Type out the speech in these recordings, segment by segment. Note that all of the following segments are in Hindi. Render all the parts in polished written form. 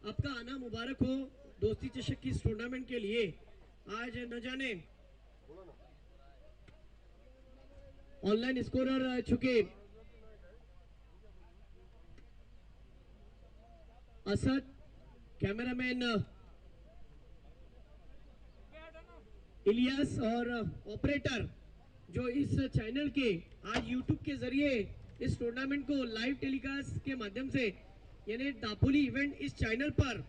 आपका आना मुबारक हो दोस्ती चषक की इस टूर्नामेंट के लिए। आज न जाने ऑनलाइन स्कोरर चुके असद, कैमरामैन इलियास और ऑपरेटर जो इस चैनल के आज यूट्यूब के जरिए इस टूर्नामेंट को लाइव टेलीकास्ट के माध्यम से यानी दापोली इवेंट इस चैनल पर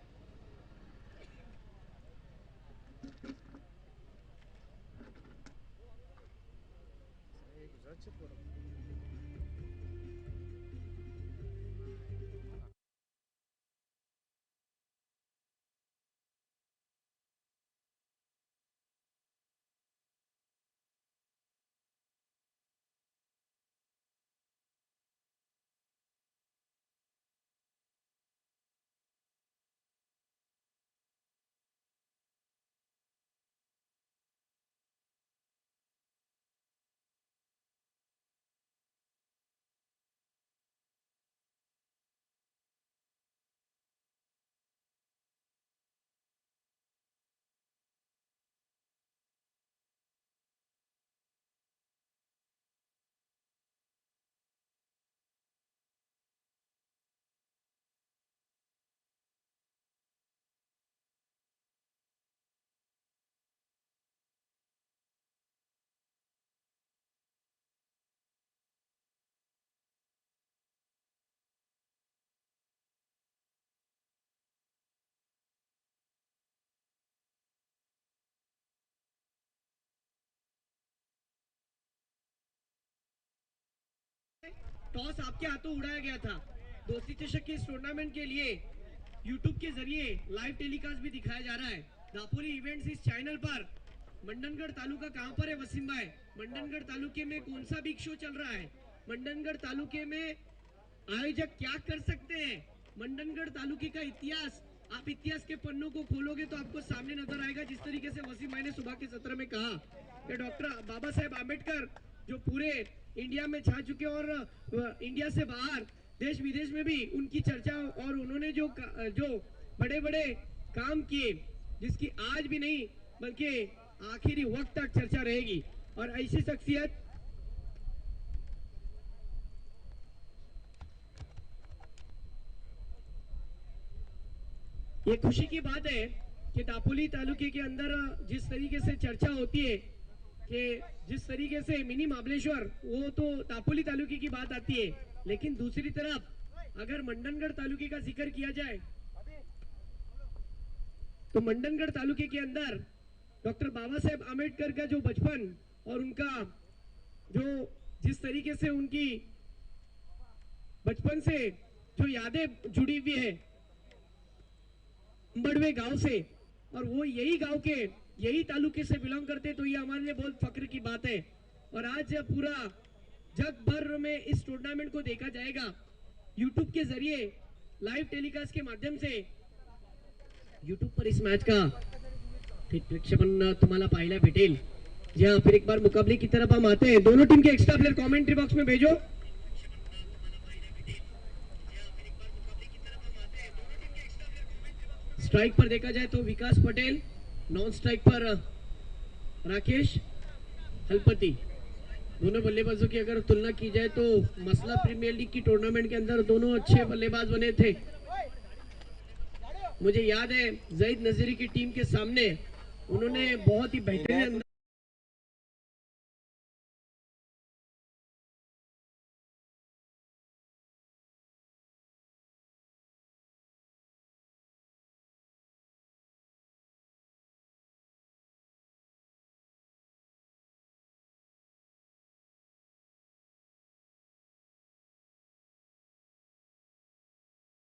टॉस आपके हाथों उड़ाया गया था। दोस्ती चषक के इस टूर्नामेंट के लिए यूट्यूब के जरिए लाइव टेलीकास्ट भी दिखाया जा रहा है। दापोली इवेंट्स इस चैनल पर। मंडनगढ़ तालुका कहां पर है वसीम भाई? मंडनगढ़ तालुके में कौन सा बिग शो चल रहा है? मंडनगढ़ तालुके में आयोजक क्या कर सकते हैं? मंडनगढ़ तालुके का इतिहास, आप इतिहास के पन्नों को खोलोगे तो आपको सामने नजर आएगा। जिस तरीके से वसीम भाई ने सुबह के सत्र में कहा कि डॉक्टर बाबा साहेब आम्बेडकर जो पूरे इंडिया में छा चुके और इंडिया से बाहर देश विदेश में भी उनकी चर्चा और उन्होंने जो बड़े बड़े काम किए जिसकी आज भी नहीं बल्कि आखिरी वक्त तक चर्चा रहेगी। और ऐसी शख्सियत ये खुशी की बात है कि दापोली तालुके के अंदर जिस तरीके से चर्चा होती है कि जिस तरीके से मिनी महाबलेश्वर वो तो दापोली तालुके की बात आती है, लेकिन दूसरी तरफ अगर मंडनगढ़ तालुके का जिक्र किया जाए तो मंडनगढ़ तालुके के अंदर डॉक्टर बाबा साहेब आम्बेडकर का जो बचपन और उनका जो जिस तरीके से उनकी बचपन से जो यादें जुड़ी हुई है अंबड़वे गांव से, और वो यही गांव के यही तालुके से बिलोंग करते, तो ये हमारे लिए बहुत फक्र की बात है। और आज पूरा जग भर में इस टूर्नामेंट को देखा जाएगा यूट्यूब के जरिए लाइव टेलीकास्ट के माध्यम से। यूट्यूब पर इस मैच का प्रक्षेपण तुम्हाला पाहायला भेटेल। जी हाँ, फिर एक बार मुकाबले की तरफ हम आते हैं। दोनों टीम के एक्स्ट्रा प्लेयर कमेंट्री बॉक्स में भेजो। स्ट्राइक पर देखा जाए तो विकास पटेल, नॉन स्ट्राइक पर राकेश हलपति। दोनों बल्लेबाजों की अगर तुलना की जाए तो मसला प्रीमियर लीग की टूर्नामेंट के अंदर दोनों अच्छे बल्लेबाज बने थे। मुझे याद है जहीद नजीरी की टीम के सामने उन्होंने बहुत ही बेहतरीन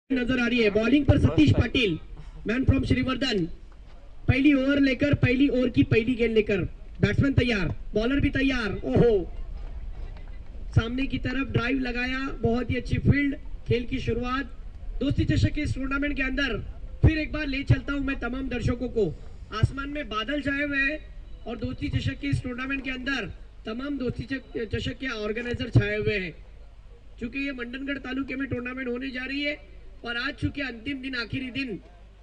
नजर आ रही है। बॉलिंग पर सतीश पाटिल, मैन फ्रॉम श्रीवर्धन। पहली ओवर लेकर पहली ओवर की पहली गेंद लेकर बैट्समैन तैयार, बॉलर भी तैयार। ओहो, सामने की तरफ ड्राइव लगाया, बहुत ही अच्छी फील्ड। खेल की शुरुआत दोस्ती चषक के इस टूर्नामेंट के अंदर फिर एक बार ले चलता हूं मैं तमाम दर्शकों को। आसमान में बादल छाए हुए हैं और दोस्ती चषक के इस टूर्नामेंट के अंदर तमाम दोस्ती चषक के ऑर्गेनाइजर छाए हुए हैं। चूंकि ये मंडनगढ़ तालुके में टूर्नामेंट होने जा रही है और आज चूंकि अंतिम दिन, आखिरी दिन,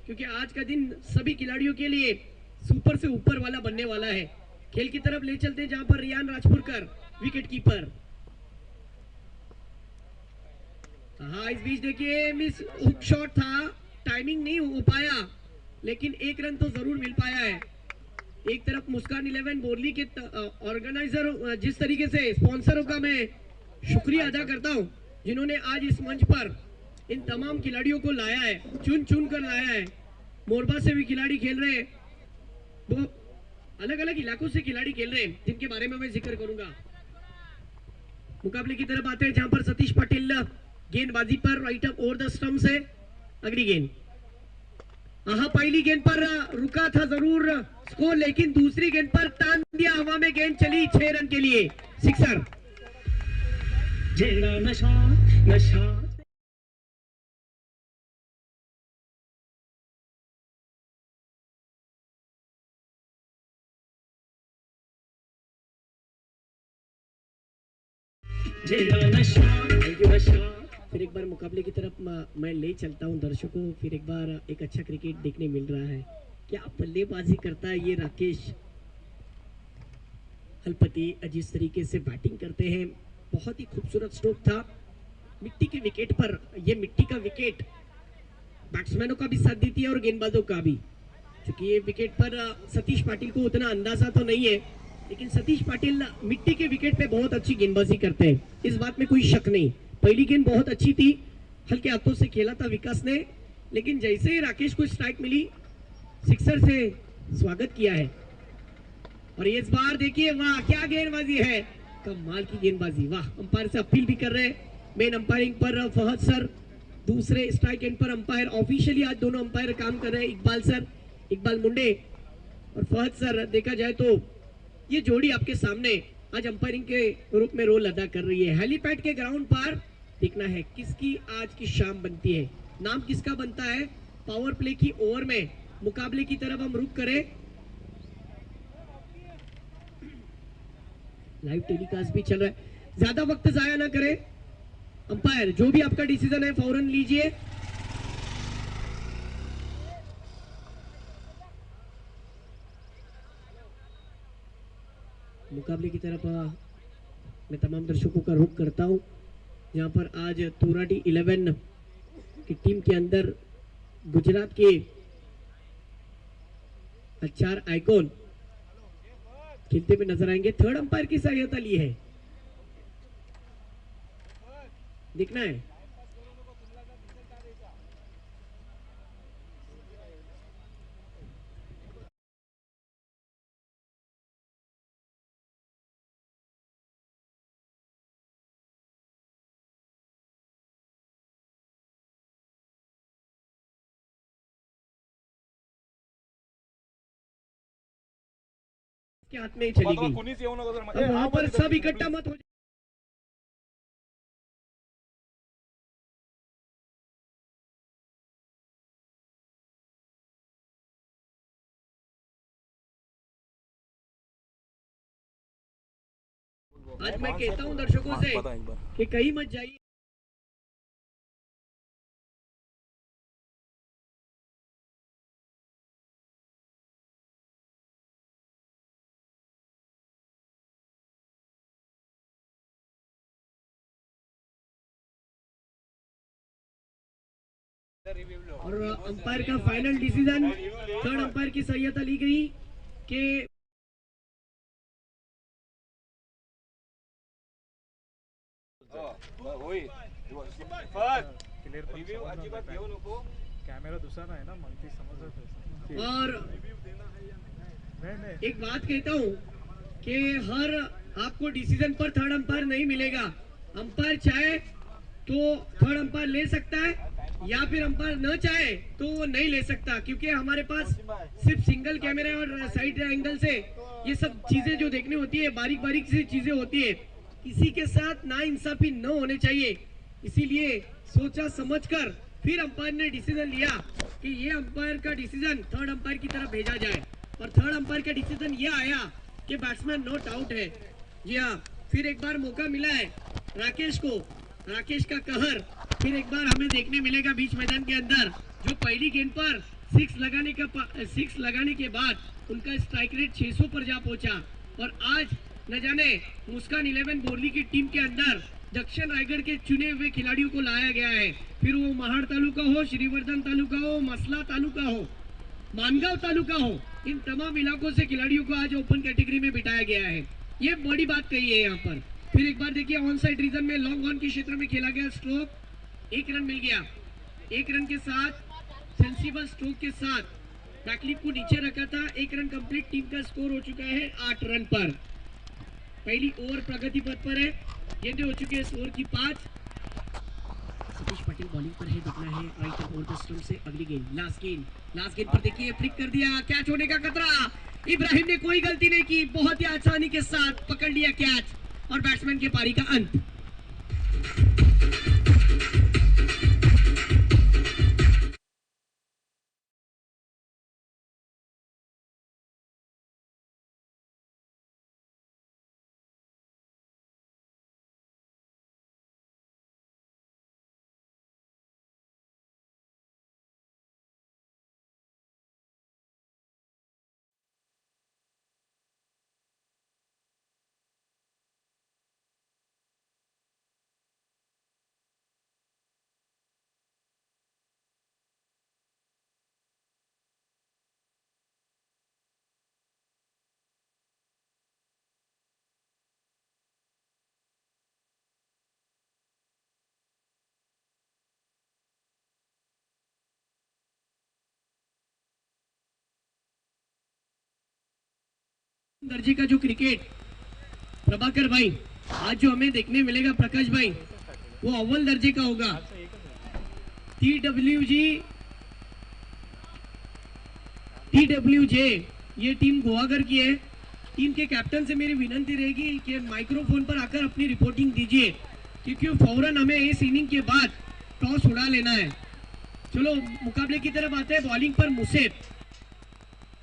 क्योंकि आज का दिन सभी खिलाड़ियों के लिए सुपर से ऊपर वाला बनने वाला है। खेल की तरफ ले चलते हैं जहां पर रियान राजपुरकर विकेट कीपर। हाँ, इस बीच देखिए मिस हुक शॉट था, टाइमिंग नहीं हो पाया, लेकिन एक रन तो जरूर मिल पाया है। एक तरफ मुस्कान 11 बोरली के ऑर्गेनाइजर, जिस तरीके से स्पॉन्सरों का मैं शुक्रिया अदा करता हूं, जिन्होंने आज इस मंच पर इन तमाम खिलाड़ियों को लाया है, चुन चुन कर लाया है। मोरबा से भी खिलाड़ी खेल रहे हैं, वो अलग अलग इलाकों से खिलाड़ी खेल रहे हैं, जिनके बारे में मैं जिक्र करूंगा। मुकाबले की तरफ आते हैं जहां पर सतीश पाटिल गेंदबाजी पर right up over the stump से अगली गेंद। पहली गेंद पर रुका था जरूर स्कोर, लेकिन दूसरी गेंद पर तान दिया, हवा में गेंद चली 6 रन के लिए, सिक्सर। नशा नशा फिर एक बार मुकाबले की तरफ मैं ले चलता हूं दर्शकों। फिर एक बार एक अच्छा क्रिकेट देखने मिल रहा है। क्या बल्लेबाजी करता है ये राकेश हलपति, जिस तरीके से बैटिंग करते हैं, बहुत ही खूबसूरत स्ट्रोक था मिट्टी के विकेट पर। ये मिट्टी का विकेट बैट्समैनों का भी साथ देती है और गेंदबाजों का भी, क्योंकि ये विकेट पर सतीश पाटिल को उतना अंदाजा तो नहीं है, लेकिन सतीश पाटिल मिट्टी के विकेट पे बहुत अच्छी गेंदबाजी करते हैं, इस बात में कोई शक नहीं। पहली गेंद बहुत अच्छी थी, हल्के हाथों से खेला था विकास ने, लेकिन जैसे ही राकेश को स्ट्राइक मिली, सिक्सर से स्वागत किया है। और इस बार देखिए, वाह क्या गेंदबाजी है, कमाल की गेंदबाजी, वाह। अंपायर से अपील भी कर रहे हैं, मेन अंपायरिंग पर फहद सर, दूसरे स्ट्राइक एंड पर अंपायर ऑफिशियली आज दोनों अंपायर काम कर रहे हैं, इकबाल सर, इकबाल मुंडे और फहद सर। देखा जाए तो ये जोड़ी आपके सामने आज अंपायरिंग के रूप में रोल अदा कर रही है। हेलीपैड के ग्राउंड पर देखना है किसकी आज की शाम बनती है, नाम किसका बनता है। पावर प्ले की ओवर में मुकाबले की तरफ हम रुक करें। लाइव टेलीकास्ट भी चल रहा है, ज्यादा वक्त जाया ना करें। अंपायर जो भी आपका डिसीजन है फौरन लीजिए। मुकाबले की तरफ मैं तमाम दर्शकों का रुख करता हूं, जहां पर आज तुराटी 11 की टीम के अंदर गुजरात के 4 आइकॉन खेलते हुए नजर आएंगे। थर्ड अंपायर की सहायता ली है, देखना है। के हाथ में ही चली गई, वहां पर सब इकट्ठा मत हो। आज मैं कहता हूं दर्शकों से कि कहीं मत जाइए। और अंपायर का फाइनल डिसीजन, थर्ड अंपायर की सहायता ली गई कि कैमरा दूसरा है ना, मल्टी समझ। और एक बात कहता हूं कि हर आपको डिसीजन पर थर्ड अंपायर नहीं मिलेगा। अंपायर चाहे तो थर्ड अंपायर ले सकता है, या फिर अंपायर न चाहे तो वो नहीं ले सकता, क्योंकि हमारे पास सिर्फ सिंगल कैमरा और साइड एंगल से ये सब चीजें जो देखनी होती है, बारीक बारीक सी चीजें होती है, किसी के साथ नाइंसाफी न होने चाहिए। इसीलिए सोचा समझकर फिर अंपायर ने डिसीजन लिया कि ये अंपायर का डिसीजन थर्ड अंपायर की तरफ भेजा जाए, और थर्ड अंपायर का डिसीजन ये आया कि बैट्समैन नॉट आउट है। जी हाँ, फिर एक बार मौका मिला है राकेश को, राकेश का कहर फिर एक बार हमें देखने मिलेगा बीच मैदान के अंदर जो पहली गेंद पर सिक्स लगाने के बाद उनका स्ट्राइक रेट 600 पर जा पहुंचा। और आज न जाने मुस्कान 11 बोरली की टीम के अंदर दक्षिण रायगढ़ के चुने हुए खिलाड़ियों को लाया गया है। फिर वो महाड़ तालुका हो, श्रीवर्धन तालुका हो, मसला तालुका हो, मानगांव तालुका हो, इन तमाम इलाकों से खिलाड़ियों को आज ओपन कैटेगरी में बिठाया गया है। ये बड़ी बात कही है यहाँ पर। फिर एक बार देखिए ऑन साइड रीजन में लॉन्ग ऑन के क्षेत्र में खेला गया स्ट्रोक, 1 रन मिल गया। 1 रन के साथ सेंसिबल स्ट्रोक के साथ बैकलिप को नीचे रखा था। 1 रन कंप्लीट, टीम का स्कोर हो चुका है 8 रन पर। पहली ओवर प्रगति पथ पर है, गेंदें हो चुकी है इस ओवर की 5। सतीश पटेल बॉलिंग पर है, देखना है राइट ओवर द स्टंप से अगली गेंद, लास्ट गेंद पर देखिए फ्लिक कर दिया, कैच होने का खतरा। इब्राहिम ने कोई गलती नहीं की, बहुत ही आसानी के साथ पकड़ लिया कैच और बैट्समैन के पारी का अंत। दर्जे का जो क्रिकेट प्रभाकर भाई आज जो हमें देखने मिलेगा प्रकाश भाई, वो अव्वल दर्जे का होगा। TWJ ये टीम गोवागर की है। टीम के कैप्टन से मेरी विनती रहेगी कि माइक्रोफोन पर आकर अपनी रिपोर्टिंग दीजिए, क्योंकि फौरन हमें इस इनिंग के बाद टॉस उड़ा लेना है। चलो मुकाबले की तरफ आते हैं। बॉलिंग पर मुसेब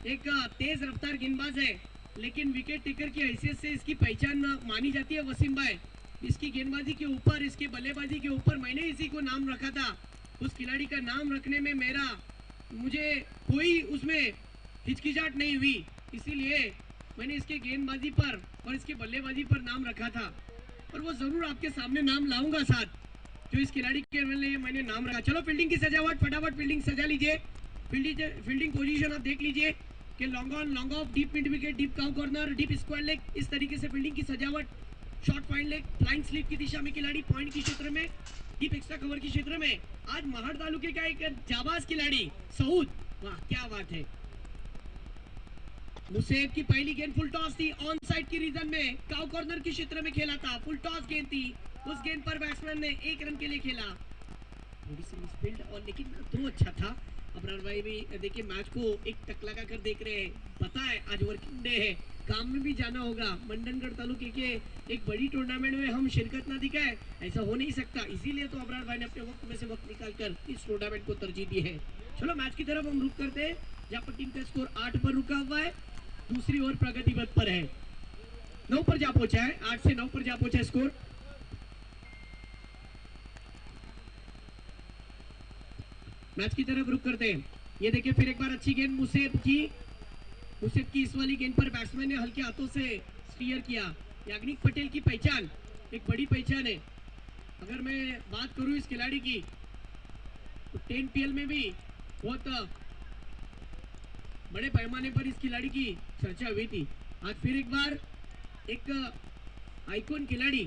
एक तेज रफ्तार गेंदबाज है, लेकिन विकेट टेकर की हैसियत से इसकी पहचान मानी जाती है वसीम भाई। इसकी गेंदबाजी के ऊपर, इसकी बल्लेबाजी के ऊपर मैंने इसी को नाम रखा था। उस खिलाड़ी का नाम रखने में मुझे कोई उसमें हिचकिचाहट नहीं हुई, इसीलिए मैंने इसके गेंदबाजी पर और इसके बल्लेबाजी पर नाम रखा था। और वो जरूर आपके सामने नाम लाऊंगा साथ, जो इस खिलाड़ी के लिए मैंने नाम रखा। चलो फील्डिंग की सजावट, फटाफट फील्डिंग सजा लीजिए। फील्डिंग पोजीशन आप देख लीजिए कि long on, long off, deep mid wicket, deep cow corner, deep square leg, इस तरीके से फील्डिंग की सजावट। Short fine leg, flying slip की दिशा में खिलाड़ी, पॉइंट के क्षेत्र में, डीप एक्स्ट्रा कवर के क्षेत्र में। आज महाड़ तालुके का एक जाबाज खिलाड़ी सऊद, वाह क्या बात है। मुसेब की पहली गेंद फुल टॉस थी, ऑन साइड की रीजन में काउ कॉर्नर के क्षेत्र में खेला था। फुल टॉस गेंद थी, उस गेंद पर बैट्समैन ने 1 रन के लिए खेला। थोड़ी सी मिसफील्ड और लेकिन थ्रो अच्छा था। अबरार भाई भी देखिए मैच को एक टक लगा कर देख रहे हैं। पता है आज वर्किंग डे है, काम में भी जाना होगा। मंडनगढ़ तालुके के एक बड़ी टूर्नामेंट में हम शिरकत ना दिखाए, ऐसा हो नहीं सकता। इसीलिए तो अबरार भाई ने अपने वक्त में से वक्त निकाल कर इस टूर्नामेंट को तरजीह दी है। चलो मैच की तरफ हम रुक करते हैं, जहाँ पर टीम का स्कोर 8 पर रुका हुआ है। दूसरी ओवर प्रगति पथ पर है, 9 पर जा पहुंचा है, 8 से 9 पर जा पहुंचा स्कोर। मैच की तरफ रुक करते हैं। ये देखिए फिर एक बार अच्छी गेंद मुसेब की इस वाली गेंद पर बैट्समैन ने हल्के हाथों से स्टीयर किया। याग्निक पटेल की पहचान एक बड़ी पहचान है। अगर मैं बात करूं इस खिलाड़ी की तो 10 PL में भी बहुत बड़े पैमाने पर इस खिलाड़ी की चर्चा हुई थी। आज फिर एक बार एक आइकॉन खिलाड़ी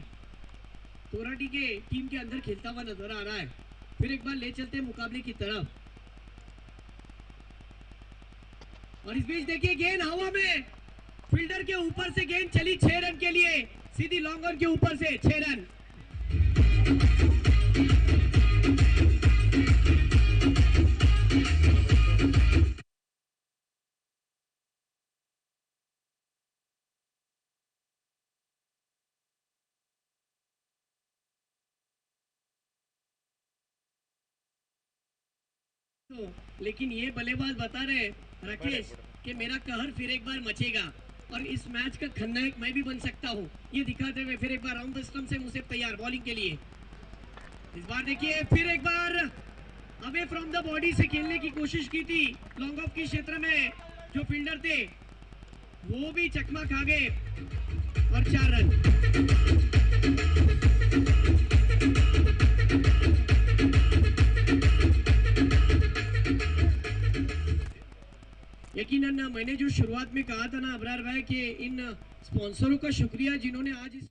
तोराटी के टीम के अंदर खेलता हुआ नजर आ रहा है। फिर एक बार ले चलते हैं मुकाबले की तरफ। और इस बीच देखिए गेंद हवा में, फील्डर के ऊपर से गेंद चली 6 रन के लिए, सीधी लॉन्ग ऑन के ऊपर से 6 रन। लेकिन ये बल्लेबाज बता रहे राकेश कि मेरा कहर फिर एक बार मचेगा और इस मैच का खलनायक मैं भी बन सकता हूँ। ये दिखाते हुए फिर एक बार राउंड द स्टंप से मुझे तैयार बॉलिंग के लिए। इस बार देखिए फिर एक बार अवे फ्रॉम द बॉडी से खेलने की कोशिश की थी, लॉन्ग ऑफ के क्षेत्र में जो फील्डर थे वो भी चकमा खा गए और 4 रन। यकीनन मैंने जो शुरुआत में कहा था ना अबरार भाई कि इन स्पॉन्सरों का शुक्रिया जिन्होंने आज इस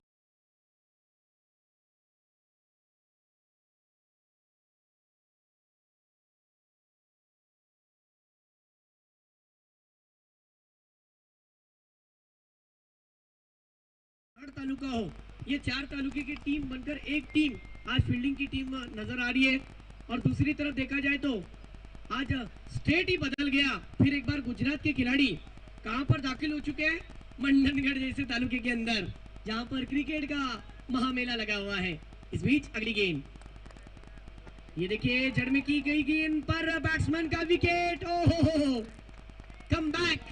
तालुका हो, ये 4 तालुके की टीम बनकर एक टीम आज फील्डिंग की टीम नजर आ रही है। और दूसरी तरफ देखा जाए तो आज स्टेट ही बदल गया। फिर एक बार गुजरात के खिलाड़ी कहां पर दाखिल हो चुके हैं, मंडनगढ़ जैसे तालुके के अंदर जहां पर क्रिकेट का महामेला लगा हुआ है। इस बीच अगली गेंद, ये देखिए जड़ में की गई गेंद पर बैट्समैन का विकेट। ओहो, कम बैक।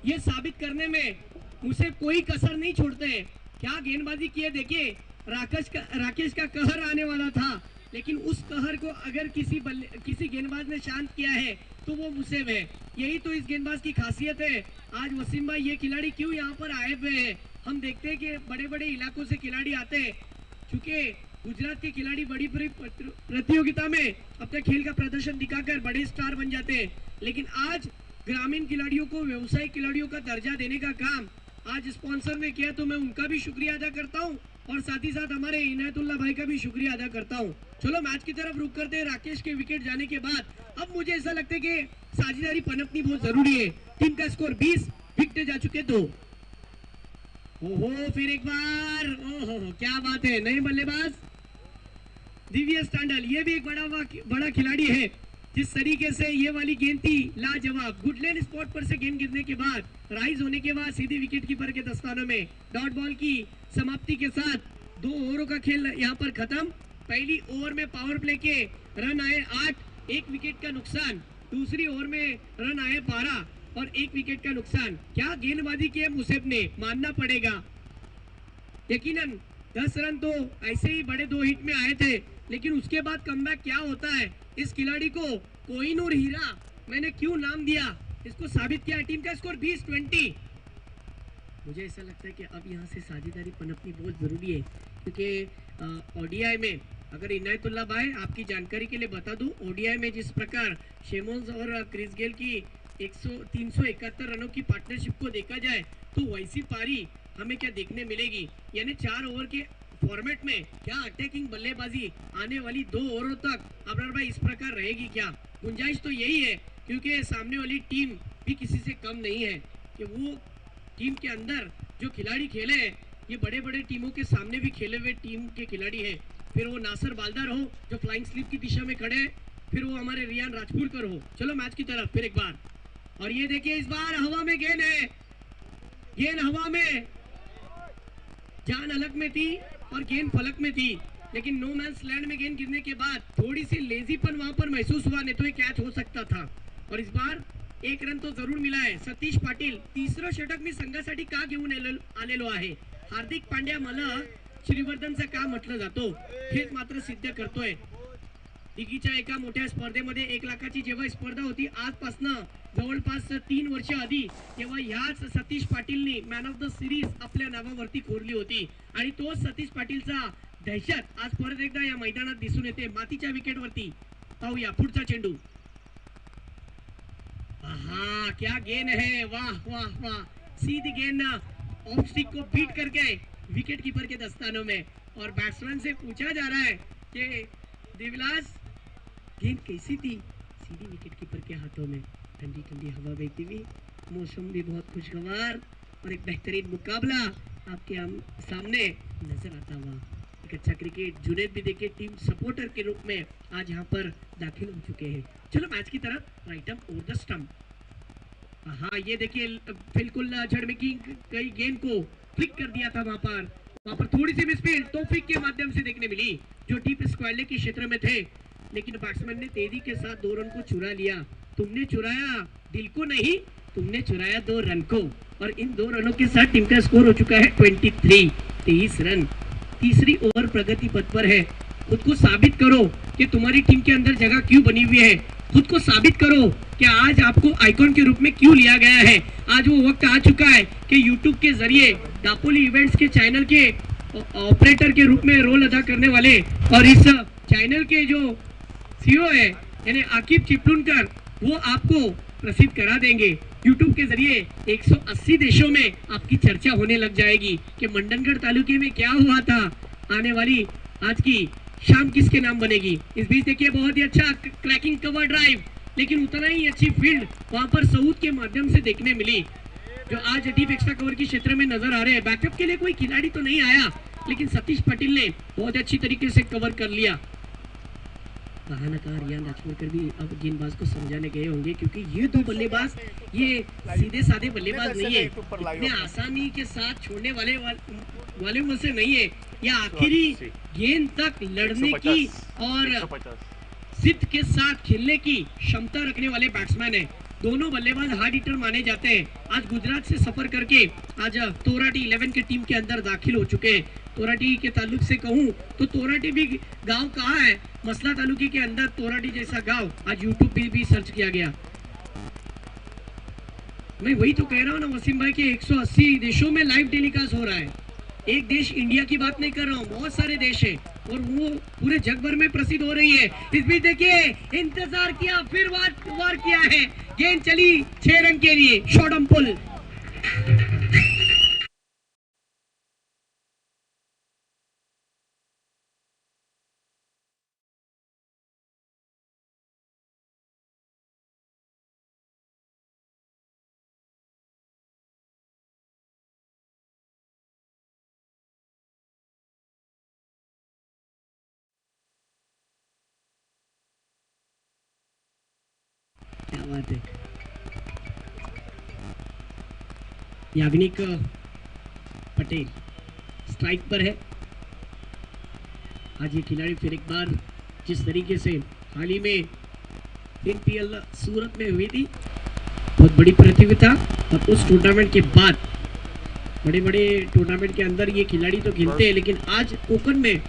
ये साबित करने में मुझे कोई कसर नहीं छोड़ते हैं। क्या गेंदबाजी की है देखिए, राकेश का कहर आने वाला था, लेकिन उस कहर को अगर किसी गेंदबाज ने शांत किया है तो वो मुसेब है। यही तो इस गेंदबाज की खासियत है। आज वसीम भाई ये खिलाड़ी क्यों यहाँ पर आए हुए हैं, हम देखते हैं कि बड़े बड़े इलाकों से खिलाड़ी आते हैं। चूंकि गुजरात के खिलाड़ी बड़ी बड़ी प्रतियोगिता में अपने खेल का प्रदर्शन दिखाकर बड़े स्टार बन जाते हैं, लेकिन आज ग्रामीण खिलाड़ियों को व्यावसायिक खिलाड़ियों का दर्जा देने का काम आज स्पॉन्सर ने किया, तो मैं उनका भी शुक्रिया अदा करता हूं और साथ ही साथ हमारे इनायतुल्लाह भाई का भी शुक्रिया अदा करता हूं। चलो मैच की तरफ रुक करते हैं। राकेश के विकेट जाने के बाद अब मुझे ऐसा लगता है कि साझेदारी पनपनी बहुत जरूरी है। टीम का स्कोर 20, विकेट जा चुके 2। ओहो, फिर एक बार, ओहो क्या बात है, नए बल्लेबाज दिव्य स्टैंडल, ये भी एक बड़ा खिलाड़ी है। जिस तरीके से ये वाली गेंद थी लाजवाब, गुडलैंड स्पॉट पर से गेंद गिरने के बाद राइज होने के बाद सीधी विकेट कीपर के दस्तानों में। डॉट बॉल की समाप्ति के साथ 2 ओवरों का खेल यहाँ पर खत्म। पहली ओवर में पावर प्ले के रन आए 8, 1 विकेट का नुकसान। दूसरी ओवर में रन आए 12 और 1 विकेट का नुकसान। क्या गेंदबाजी की है मुसेब ने, मानना पड़ेगा। यकीनन 10 रन तो ऐसे ही बड़े 2 हिट में आए थे, लेकिन उसके बाद कमबैक क्या होता है। इस खिलाड़ी को कोहिनूर हीरा मैंने क्यों नाम दिया, इसको साबित किया। टीम का स्कोर 20-20। मुझे ऐसा लगता है कि अब यहाँ से साझेदारी पनपनी बहुत जरूरी है, क्योंकि ओडीआई में अगर इनायतुल्लाह भाई आपकी जानकारी के लिए बता दूं, ओडीआई में जिस प्रकार शेमोन्स और क्रिस गेल की 371 रनों की पार्टनरशिप को देखा जाए तो वैसी पारी हमें क्या देखने मिलेगी। यानी 4 ओवर के फॉर्मेट में क्या अटैकिंग बल्लेबाजी आने वाली 2 ओवरों तक अबरार भाई इस प्रकार रहेगी क्या। गुंजाइश तो यही है, क्योंकि सामने वाली टीम भी किसी से कम नहीं है कि वो टीम के अंदर जो खिलाड़ी खेले हैं ये बड़े बड़े टीमों के सामने भी खेले हुए टीम के खिलाड़ी है। फिर वो नासिर बालदार हो जो फ्लाइंग स्लिप की दिशा में खड़े, फिर वो हमारे रियान राजपुरकर हो। चलो मैच की तरफ फिर एक बार, और ये देखिए इस बार हवा में गेंद है, गेंद हवा में, जान अलग में थी और गेंद फलक में थी, लेकिन नो मैंस लैंड में गेंद गिरने के बाद थोड़ी सी लेजीपन वहां पर महसूस हुआ, नहीं तो ये कैच हो सकता था। और इस बार 1 रन तो जरूर मिला है। सतीश पाटील तिसरं षटक मी संघासाठी का घेऊन आलेलो आहे। हार्दिक पांड्या मला श्रीवर्धनचं का म्हटलं जातो हेच मात्र सिद्ध करतोय। दिग्गीच्या एका मोठ्या स्पर्धेमध्ये 1 लाखाची जेव्हा स्पर्धा होती आजपासून जवळपास 3 वर्ष आधी, तेव्हा ह्याच सतीश पाटीलनी मॅन ऑफ द सिरीज आपल्या नावावरती कोरली होती आणि तो सतीश पाटीलचा दहशत आज परत एकदा या मैदानात दिसून येते। मातीच्या विकेटवरती पाहूया पुढचा चेंडू। आहा क्या गेंद है, वाह वाह वाह, सीधी गेंद ऑफ स्टिक को बीट करके विकेट कीपर के दस्तानों में। और बैट्समैन से पूछा जा रहा है कि देवलास गेंद कैसी थी, सीधी विकेट कीपर के हाथों में। ठंडी ठंडी हवा बहती हुई, मौसम भी बहुत खुशगवार और एक बेहतरीन मुकाबला आपके सामने नजर आता हुआ। एक अच्छा क्रिकेट। जुनैद भी देखिए टीम सपोर्टर के रूप में आज यहाँ पर दाखिल हो चुके हैं। चलो मैच की तरफ, right up over the stump. हाँ ये देखिए बिल्कुल झड़मे की कई गेंद को फ्लिक कर दिया था वहां पर थोड़ी सी मिसफील्ड तौफीक के माध्यम से देखने मिली, जो डीप स्क्वायर लेग के क्षेत्र में थे, लेकिन बैट्समैन ने तेजी के साथ 2 रन को चुरा लिया। तुमने चुराया दिल को नहीं, तुमने चुराया 2 रन को, और इन 2 रनों के साथ टीम का स्कोर हो चुका है 23 रन। तीसरी ओवर प्रगति पथ पर है। खुद को साबित करो कि तुम्हारी टीम के अंदर जगह क्यों बनी हुई है। खुद को साबित करो कि आज आपको आइकॉन के रूप में क्यों लिया गया है। आज वो वक्त आ चुका है कि YouTube के जरिए दापोली इवेंट्स के चैनल के ऑपरेटर के रूप में रोल अदा करने वाले और इस चैनल के जो सीईओ है यानी आकिब चिपलुनकर, वो आपको प्रसिद्ध करा देंगे। YouTube के जरिए 180 देशों में आपकी चर्चा होने लग जाएगी कि मंडनगढ़ तालुके में क्या हुआ था। आने वाली आज की शाम किसके नाम बनेगी। इस बीच देखिए बहुत ही अच्छा क्रैकिंग कवर ड्राइव, लेकिन उतना ही अच्छी फील्ड वहां पर सऊद के माध्यम से देखने मिली, जो आज डीप एक्स्ट्रा कवर के क्षेत्र में नजर आ रहे हैं। बैकअप के लिए कोई खिलाड़ी तो नहीं आया, लेकिन सतीश पटेल ने बहुत अच्छी तरीके से कवर कर लिया। कहा न कहा रियान राजपूरकर भी अब गेंदबाज को समझाने गए होंगे, क्योंकि ये 2 बल्लेबाज ये सीधे साधे बल्लेबाज नहीं है, इतने आसानी के साथ छोड़ने वाले में से नहीं है। या आखिरी गेंद तक लड़ने की और जिद के साथ खेलने की क्षमता रखने वाले बैट्समैन है। दोनों बल्लेबाज हार्ड हिटर माने जाते हैं। आज गुजरात से सफर करके आज तोराटी 11 की टीम के अंदर दाखिल हो चुके हैं। तोराटी के ताल्लुक से कहूं तो तोराटी भी गांव कहाँ है, मसला तालुके के अंदर तोराटी जैसा गांव आज यूट्यूब पे भी सर्च किया गया। मैं वही तो कह रहा हूँ ना वसीम भाई के 180 देशों में लाइव टेलीकास्ट हो रहा है। एक देश इंडिया की बात नहीं कर रहा हूँ, बहुत सारे देश है और वो पूरे जग भर में प्रसिद्ध हो रही है। इस बीच देखिए इंतजार किया, फिर वार किया है, गेंद चली 6 रन के लिए, शॉर्ट ऑन पुल। क्या बात है। याग्निक पटेल स्ट्राइक पर है। आज ये खिलाड़ी फिर एक बार जिस तरीके से हाल ही में IPL सूरत में हुई थी, बहुत बड़ी प्रतियोगिता, और उस टूर्नामेंट के बाद बड़े टूर्नामेंट के अंदर ये खिलाड़ी तो खेलते हैं, लेकिन आज कोकन में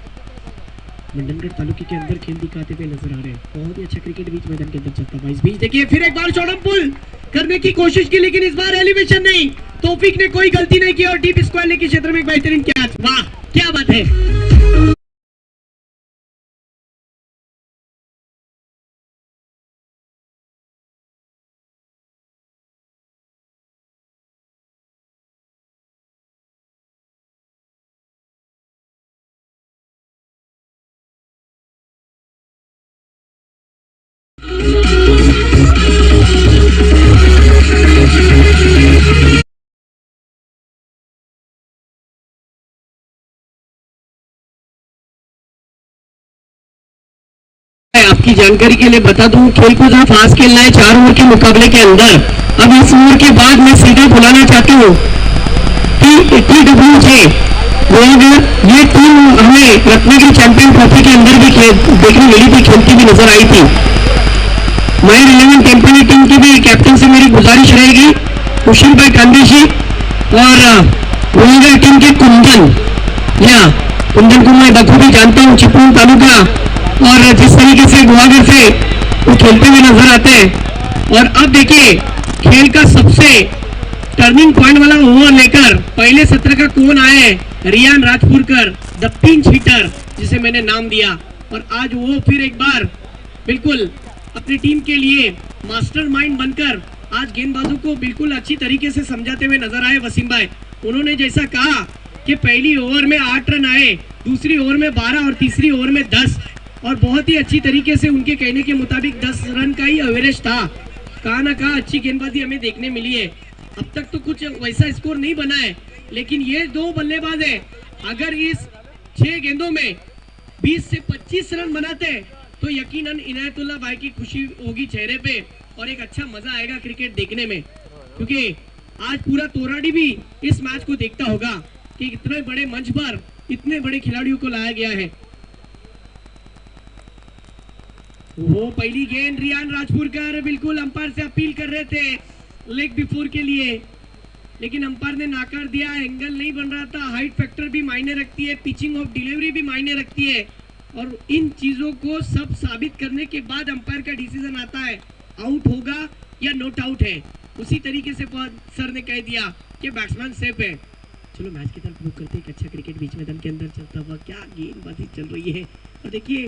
मंडनगढ़ तालुके के अंदर खेल दिखाते हुए नजर आ रहे हैं। बहुत ही अच्छा क्रिकेट बीच मैदान के अंदर चलता है। इस बीच देखिए फिर एक बार शॉर्ट पुल करने की कोशिश की, लेकिन इस बार एलिवेशन नहीं, तौफीक ने कोई गलती नहीं की और डीप स्क्वायर लेग के क्षेत्र में एक बेहतरीन कैच। वाह क्या बात है। आपकी जानकारी के लिए बता दूं, खेल को जरा फास्ट खेलना है 4 ओवर के मुकाबले के अंदर। अब इस ओवर के बाद मैं सीधे बुलाना चाहती हूँ TWJ ये टीम हमें रत्नागिरी चैंपियन ट्रॉफी के अंदर भी देखने मिली थी, खेलती भी नजर आई थी। मायर 11 कंपनी टीम की भी कैप्टन से मेरी गुजारिश रहेगी, कुशल भाई कांदी जी, और वोइंगर टीम के कुंदन को मैं बखूबी जानता हूँ, चिपळूण तालुका, और जिस तरीके से गुवागर से वो खेलते हुए नजर आते हैं। और अब देखिए खेल का सबसे टर्निंग पॉइंट वाला ओवर लेकर पहले सत्र का कौन आए, रियान राजपूरकर, द पिंच हिटर जिसे मैंने नाम दिया, और आज वो फिर एक बार बिल्कुल अपनी टीम के लिए मास्टरमाइंड बनकर आज गेंदबाजों को बिल्कुल अच्छी तरीके से समझाते हुए नजर आए। वसीम भाई उन्होंने जैसा कहा कि पहली ओवर में 8 रन आए, दूसरी ओवर में 12 और तीसरी ओवर में 10, और बहुत ही अच्छी तरीके से उनके कहने के मुताबिक 10 रन का ही एवरेज था। कहा ना कहा अच्छी गेंदबाजी हमें देखने मिली है। अब तक तो कुछ वैसा स्कोर नहीं बना है, लेकिन ये 2 बल्लेबाज है, अगर इस 6 गेंदों में 20 से 25 रन बनाते हैं तो यकीनन इनायतुल्लाह भाई की खुशी होगी चेहरे पे और एक अच्छा मजा आएगा क्रिकेट देखने में, क्योंकि आज पूरा तोराड़ी भी इस मैच को देखता होगा कि इतने बड़े मंच पर इतने बड़े खिलाड़ियों को लाया गया है। वो पहली गेंद रियान राजपुरकर बिल्कुल अंपायर से अपील कर रहे थे लेग बिफोर के लिए, लेकिन अंपायर ने नाकार दिया। एंगल नहीं बन रहा था, हाइट फैक्टर भी मायने रखती है, पिचिंग ऑफ डिलीवरी भी मायने रखती है और इन चीजों को सब साबित करने के बाद अंपायर का डिसीजन आता है आउट होगा या नॉट आउट है। उसी तरीके से सर ने कह दिया कि बैट्समैन सेफ है। चलो मैच की तरफ रुक करते, एक अच्छा क्रिकेट बीच मैदान के अंदर चलता हुआ, क्या गेंदबाजी चल रही है। और देखिए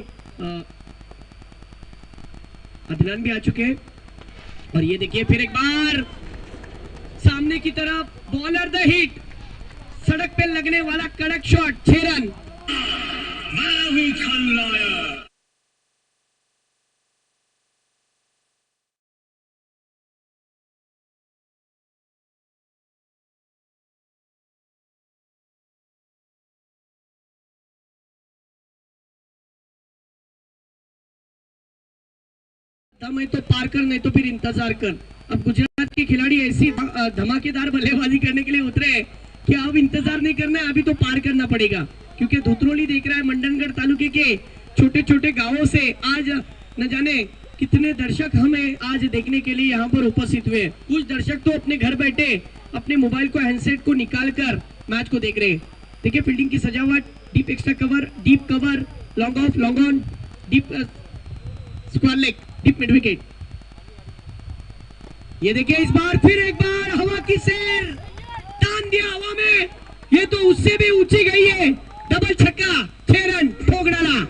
अदनान भी आ चुके हैं और ये देखिए फिर एक बार सामने की तरफ बॉलर द हिट, सड़क पे लगने वाला कड़क शॉट, 6 रन। दम है तो पार कर, नहीं तो फिर इंतजार कर। अब गुजरात के खिलाड़ी ऐसी धमाकेदार बल्लेबाजी करने के लिए उतरे हैं कि अब इंतजार नहीं करना है, अभी तो पार करना पड़ेगा, क्योंकि धोतरोली देख रहा है मंडनगढ़ तालुके के छोटे छोटे गांवों से आज न जाने कितने दर्शक हमें आज देखने के लिए यहाँ पर उपस्थित हुए। कुछ दर्शक तो अपने घर बैठे अपने मोबाइल को हैंडसेट को निकाल कर मैच को देख रहे हैं। देखिए फील्डिंग की सजावट, deep extra cover, deep cover, long off, long on, deep square leg, deep mid wicket. ये देखिए इस बार फिर एक बार हवा की सैर, तान दिया हवा में, ये तो उससे भी ऊंची गई है, डबल छक्का, 6 रन ठोक डाला।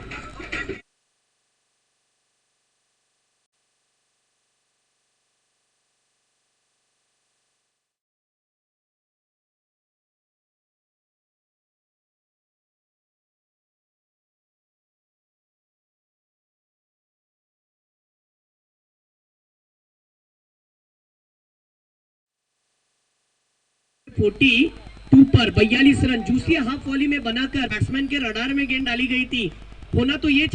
फोर्टी 2 पर 42 रन जूसी हाफ वॉली में बनाकर बैट्समैन के रडार में गेंद डाली गई थी। होना तो ये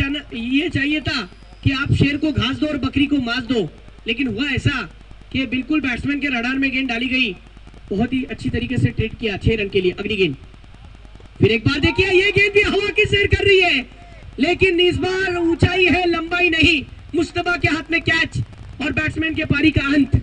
चाहिए था कि आप शेर को घास दो और बकरी को मांस दो, लेकिन हुआ ऐसा कि बिल्कुल बैट्समैन के रडार में गेंद डाली गई। बहुत ही अच्छी तरीके से ट्रीट किया 6 रन के लिए। अगली गेंद फिर एक बार देखिए, ये गेंद भी हवा की सैर कर रही है, लेकिन इस बार ऊंचाई है, लंबाई नहीं। मुस्तफा के हाथ में कैच और बैट्समैन के पारी का अंत।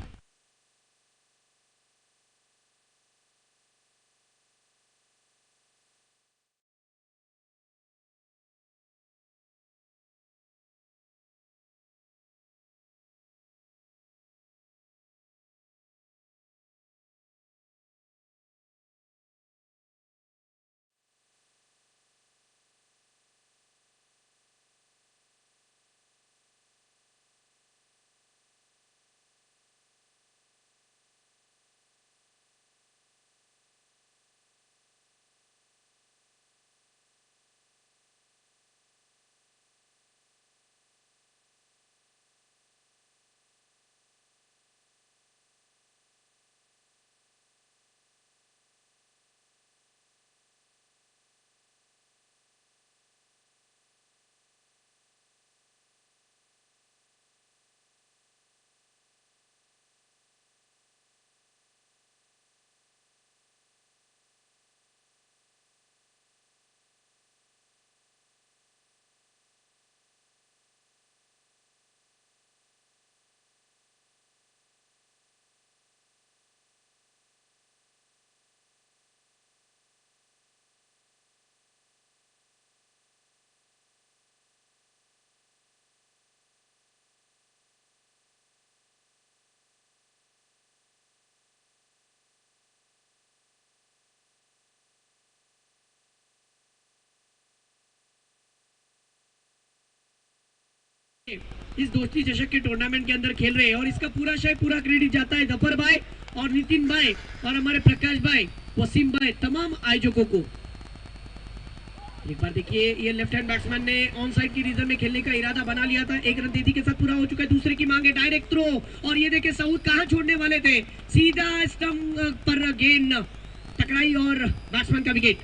इस दोस्ती चषक के टूर्नामेंट के अंदर खेल रहे हैं और इसका पूरा श्रेय पूरा क्रेडिट जाता है जफर भाई और नितिन भाई और हमारे प्रकाश भाई, वसीम भाई, तमाम आयोजकों को। एक बार देखिए, ये लेफ्ट हैंड बैट्समैन ने ऑन साइड की रीजन में खेलने का इरादा बना लिया था। 1 रन तेजी के साथ पूरा हो चुका है। दूसरे की मांगे, डायरेक्ट थ्रो और ये देखिए सऊद कहां छोड़ने वाले थे, सीधा स्टंप पर गेंद टकराई और बैट्समैन का विकेट।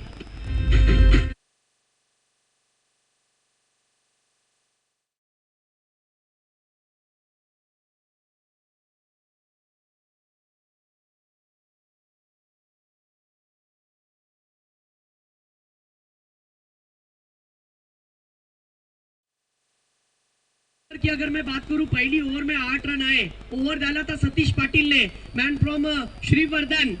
की अगर मैं बात करूं, पहली ओवर में 8 रन आए। ओवर डाला था सतीश पाटिल ने, मैन फ्रॉम श्रीवर्धन,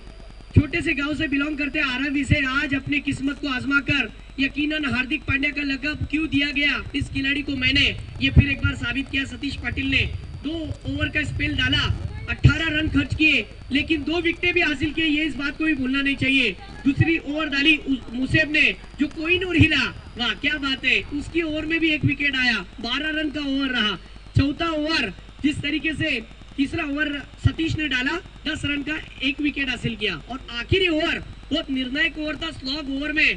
छोटे से गांव से बिलोंग करते आरवी से। आज अपनी किस्मत को आजमाकर यकीनन हार्दिक पांड्या का लकब क्यों दिया गया इस खिलाड़ी को मैंने, ये फिर एक बार साबित किया सतीश पाटिल ने। 2 ओवर का स्पेल डाला, 18 रन खर्च किए, लेकिन 2 विकेटें भी हासिल किए, ये इस बात को भी भूलना नहीं चाहिए। दूसरी ओवर डाली मुसेब ने, जो कोई नूर हिला, वाह क्या बात है, उसकी ओवर में भी 1 विकेट आया, 12 रन का ओवर रहा। चौथा ओवर जिस तरीके से, तीसरा ओवर सतीश ने डाला, 10 रन का 1 विकेट हासिल किया, और आखिरी ओवर बहुत निर्णायक ओवर था, स्लॉग ओवर में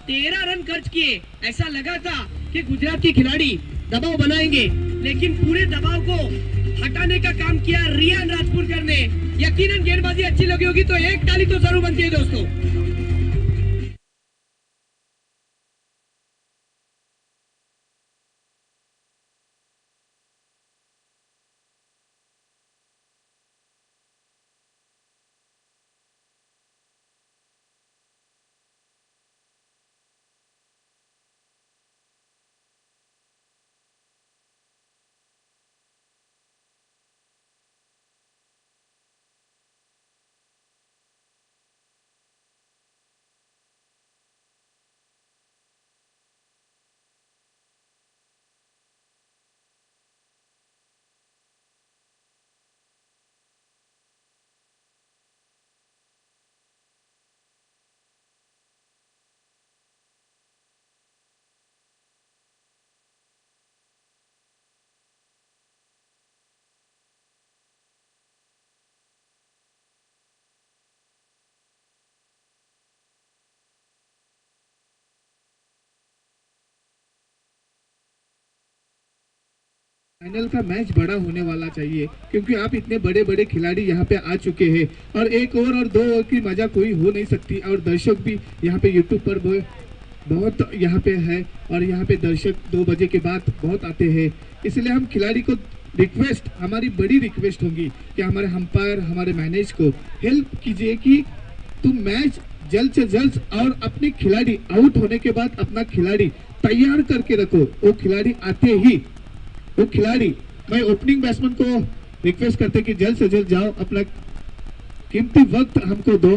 13 रन खर्च किए। ऐसा लगा था कि गुजरात के खिलाड़ी दबाव बनाएंगे, लेकिन पूरे दबाव को हटाने का काम किया रियान राजपुरकर ने। यकीनन गेंदबाजी अच्छी लगी होगी तो एक ताली तो जरूर बनती है दोस्तों। फाइनल का मैच बड़ा होने वाला चाहिए, क्योंकि आप इतने बड़े बड़े खिलाड़ी यहाँ पे आ चुके हैं, और 1 ओवर और 2 ओवर की मजा कोई हो नहीं सकती। और दर्शक भी यहाँ पे यूट्यूब पर बहुत यहाँ पे है, और यहाँ पे दर्शक 2 बजे के बाद बहुत आते हैं। इसलिए हम खिलाड़ी को रिक्वेस्ट, हमारी बड़ी रिक्वेस्ट होगी कि हमारे अंपायर, हमारे मैनेज को हेल्प कीजिए कि तुम मैच जल्द से जल्द, और अपने खिलाड़ी आउट होने के बाद अपना खिलाड़ी तैयार करके रखो। वो खिलाड़ी आते ही, वो खिलाड़ी, मैं ओपनिंग बैट्समैन को रिक्वेस्ट करते कि जल्द से जल्द जाओ, अपना कीमती वक्त हमको दो,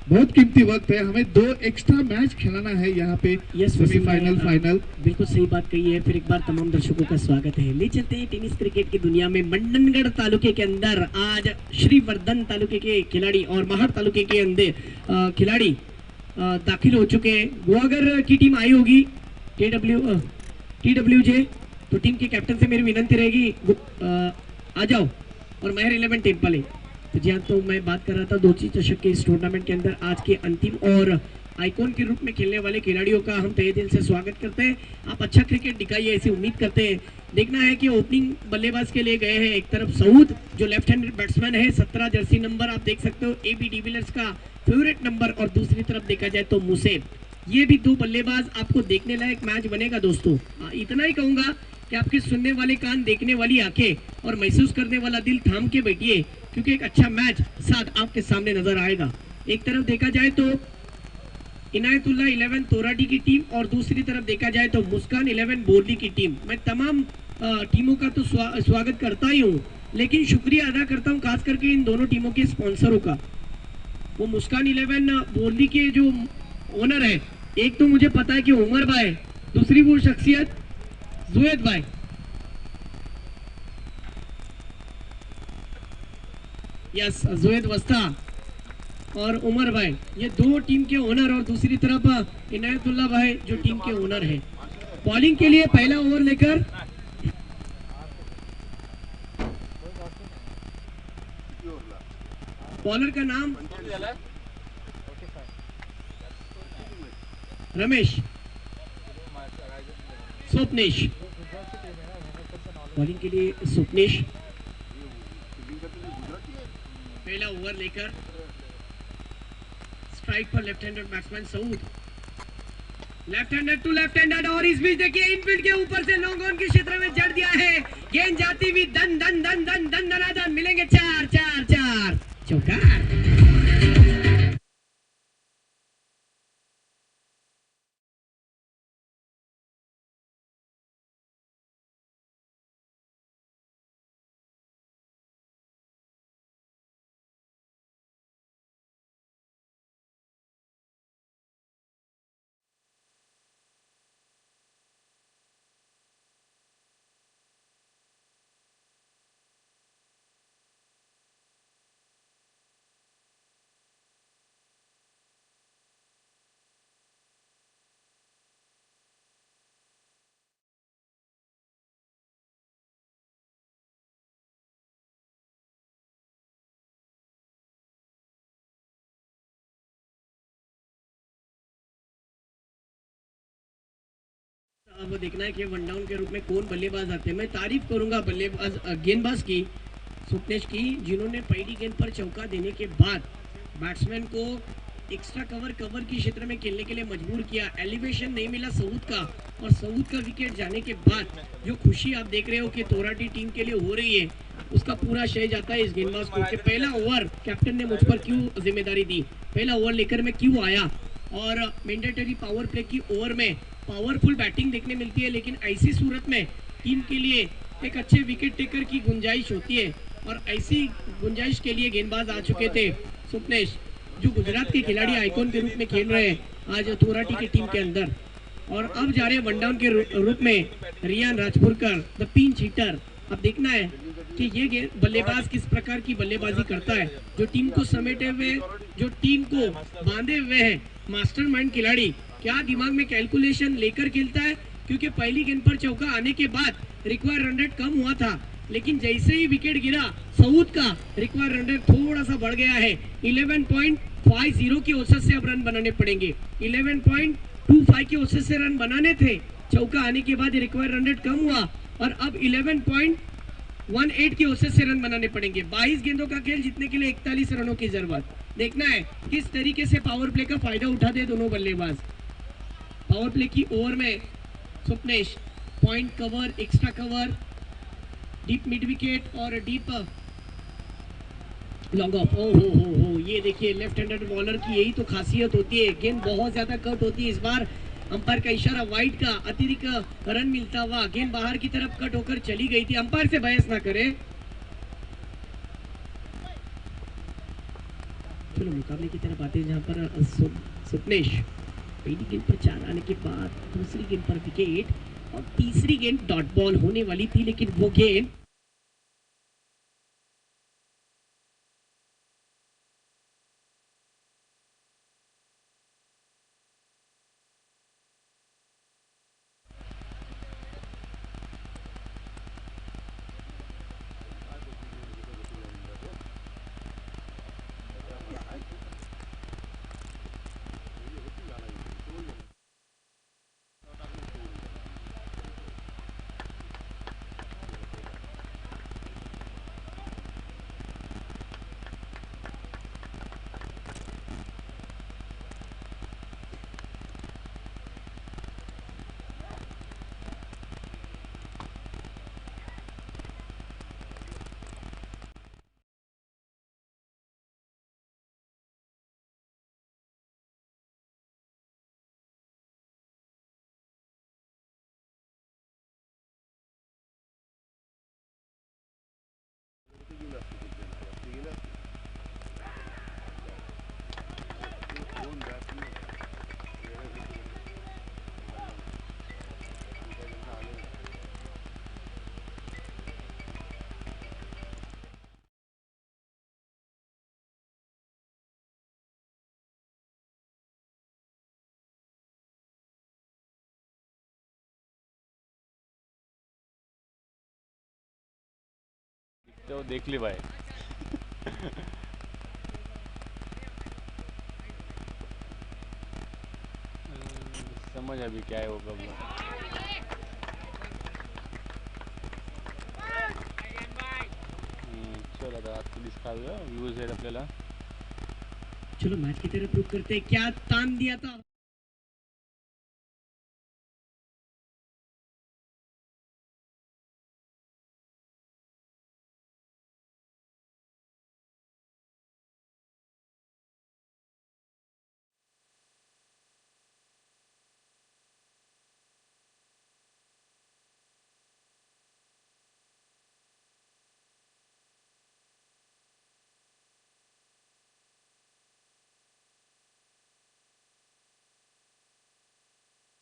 बहुत कीमती वक्त है, हमें 2 एक्स्ट्रा मैच खिलाना है यहाँ पे, सेमीफाइनल, फाइनल। बिल्कुल सही बात कही है। फिर एक बार तमाम दर्शकों का स्वागत है। ले चलते हैं टेनिस क्रिकेट की दुनिया में। मंडनगढ़ तालुके के अंदर आज श्रीवर्धन तालुके के खिलाड़ी और महर तालुके के अंदर खिलाड़ी दाखिल हो चुके हैं। गुवागर की टीम आई होगी, TWJ, तो टीम के कैप्टन से मेरी विनंती रहेगी, आ जाओ, और महर 11 टीम पाले। तो जी हाँ, तो मैं बात कर रहा था दोची चषक के इस टूर्नामेंट के अंदर आज के अंतिम और आइकॉन के रूप में खेलने वाले खिलाड़ियों का हम तहे दिल से स्वागत करते हैं। आप अच्छा क्रिकेट दिखाइए, ऐसी उम्मीद करते हैं। देखना है कि ओपनिंग बल्लेबाज के लिए गए हैं, एक तरफ सऊद जो लेफ्ट हैंडेड बैट्समैन है, 17 जर्सी नंबर आप देख सकते हो, AB डिविलियर्स का फेवरेट नंबर, और दूसरी तरफ देखा जाए तो मुसेब। ये भी 2 बल्लेबाज, आपको देखने लायक मैच बनेगा दोस्तों। इतना ही कहूंगा कि आपके सुनने वाले कान, देखने वाली आंखें और महसूस करने वाला दिल थाम के बैठिए, क्योंकि एक अच्छा मैच साथ आपके सामने नजर आएगा। एक तरफ देखा जाए तो इनायतुल्लाह 11 तोराटी की टीम, और दूसरी तरफ देखा जाए तो मुस्कान 11 बोरली की टीम। मैं तमाम टीमों का तो स्वागत करता ही हूँ, लेकिन शुक्रिया अदा करता हूँ खास करके इन दोनों टीमों के स्पॉन्सरों का। वो मुस्कान 11 बोरली के जो ओनर है, एक तो मुझे पता है कि उमर भाई, दूसरी वो शख्सियत जुएद भाई। यस, जुएद वस्ता और उमर भाई, ये 2 टीम के ओनर, और दूसरी तरफ इनायतुल्लाह भाई जो टीम के ओनर है। बॉलिंग के लिए पहला ओवर लेकर बॉलर का नाम रमेश स्वप्नेश, बॉलिंग के लिए स्वप्नेश पहला ओवर लेकर। स्ट्राइक पर left handed batsman Saud, left handed to left handed, और इस बीच देखिए इनफील्ड के ऊपर से लॉन्ग ऑन के क्षेत्र में जड़ दिया है, गेंद जाती हुई दन दन दन दन दन दनादन, मिलेंगे 4 4 4 चौका। वो देखना है कि वन डाउन के रूप में कौन बल्लेबाज आते हैं। मैं तारीफ करूंगा बल्लेबाज गेंदबाज की, स्वप्नेश की, जिन्होंने पहली गेंद पर चौका देने के बाद बैट्समैन को एक्स्ट्रा कवर की क्षेत्र में खेलने के लिए मजबूर किया। एलिवेशन नहीं मिला सऊद का, और सऊद का विकेट जाने के बाद जो खुशी आप देख रहे हो कि तोराटी टीम के लिए हो रही है, उसका पूरा श्रेय जाता है इस गेंदबाज को कि पहला ओवर कैप्टन ने मुझ पर क्यों जिम्मेदारी दी, पहला ओवर लेकर मैं क्यों आया। और मैंडेटरी पावर प्ले की ओवर में पावरफुल बैटिंग देखने मिलती है, लेकिन ऐसी सूरत में टीम के लिए एक अच्छे विकेट टेकर की गुंजाइश होती है, और ऐसी गुंजाइश के लिए गेंदबाज आ चुके थे स्वप्नेश, जो गुजरात के खिलाड़ी आइकॉन के रूप में खेल रहे हैं आज तोराटी की टीम के अंदर। और अब जा रहे हैं वन डाउन के रूप में रियान राजपुरकर, द पिंच हिटर। अब देखना है कि ये बल्लेबाज किस प्रकार की बल्लेबाजी करता है, जो टीम को समेटे हुए, जो टीम को बांधे हुए है, मास्टरमाइंड खिलाड़ी क्या दिमाग में कैलकुलेशन लेकर खेलता है। क्योंकि पहली गेंद पर चौका आने के बाद रिक्वायर्ड रन रेट कम हुआ था, लेकिन जैसे ही विकेट गिरा सऊद का रिक्वायर्ड रन रेट थोड़ा सा बढ़ गया है। 11.50 की औसत से अब रन बनाने पड़ेंगे। 11.25 की औसत से रन बनाने थे, चौका आने के बाद रिक्वायर्ड रन रेट कम हुआ, और अब 11.18 की औसत से रन बनाने पड़ेंगे। 22 गेंदों का खेल जीतने के लिए 41 रनों की जरूरत। देखना है किस तरीके से पावर प्ले का फायदा उठाते दोनों बल्लेबाज। पावर प्ले की ओवर में Swapnesh point cover, extra cover, deep mid wicket और डीप लॉन्ग ऑफ। हो ये देखिए लेफ्ट हैंडेड बॉलर की यही तो खासियत होती है, गेंद बहुत ज्यादा कट होती है। इस बार अंपायर का इशारा वाइड का, अतिरिक्त रन मिलता हुआ गेंद बाहर की तरफ कट होकर चली गई थी। अंपायर से बहस ना करे। चलो मुकाबले की तरफ आते हैं, जहां पर स्वप्नेश पहली गेंद पर 4 आने के बाद दूसरी गेंद पर विकेट, और तीसरी गेंद डॉट बॉल होने वाली थी, लेकिन वो गेंद तो देख ले भाई। समझ अभी क्या है वो कब। चलो आता पोलीस काढूया व्ह्यूज आहेत आपल्याला। चलो मैच की तरफ रुक करते हैं। क्या तान दिया था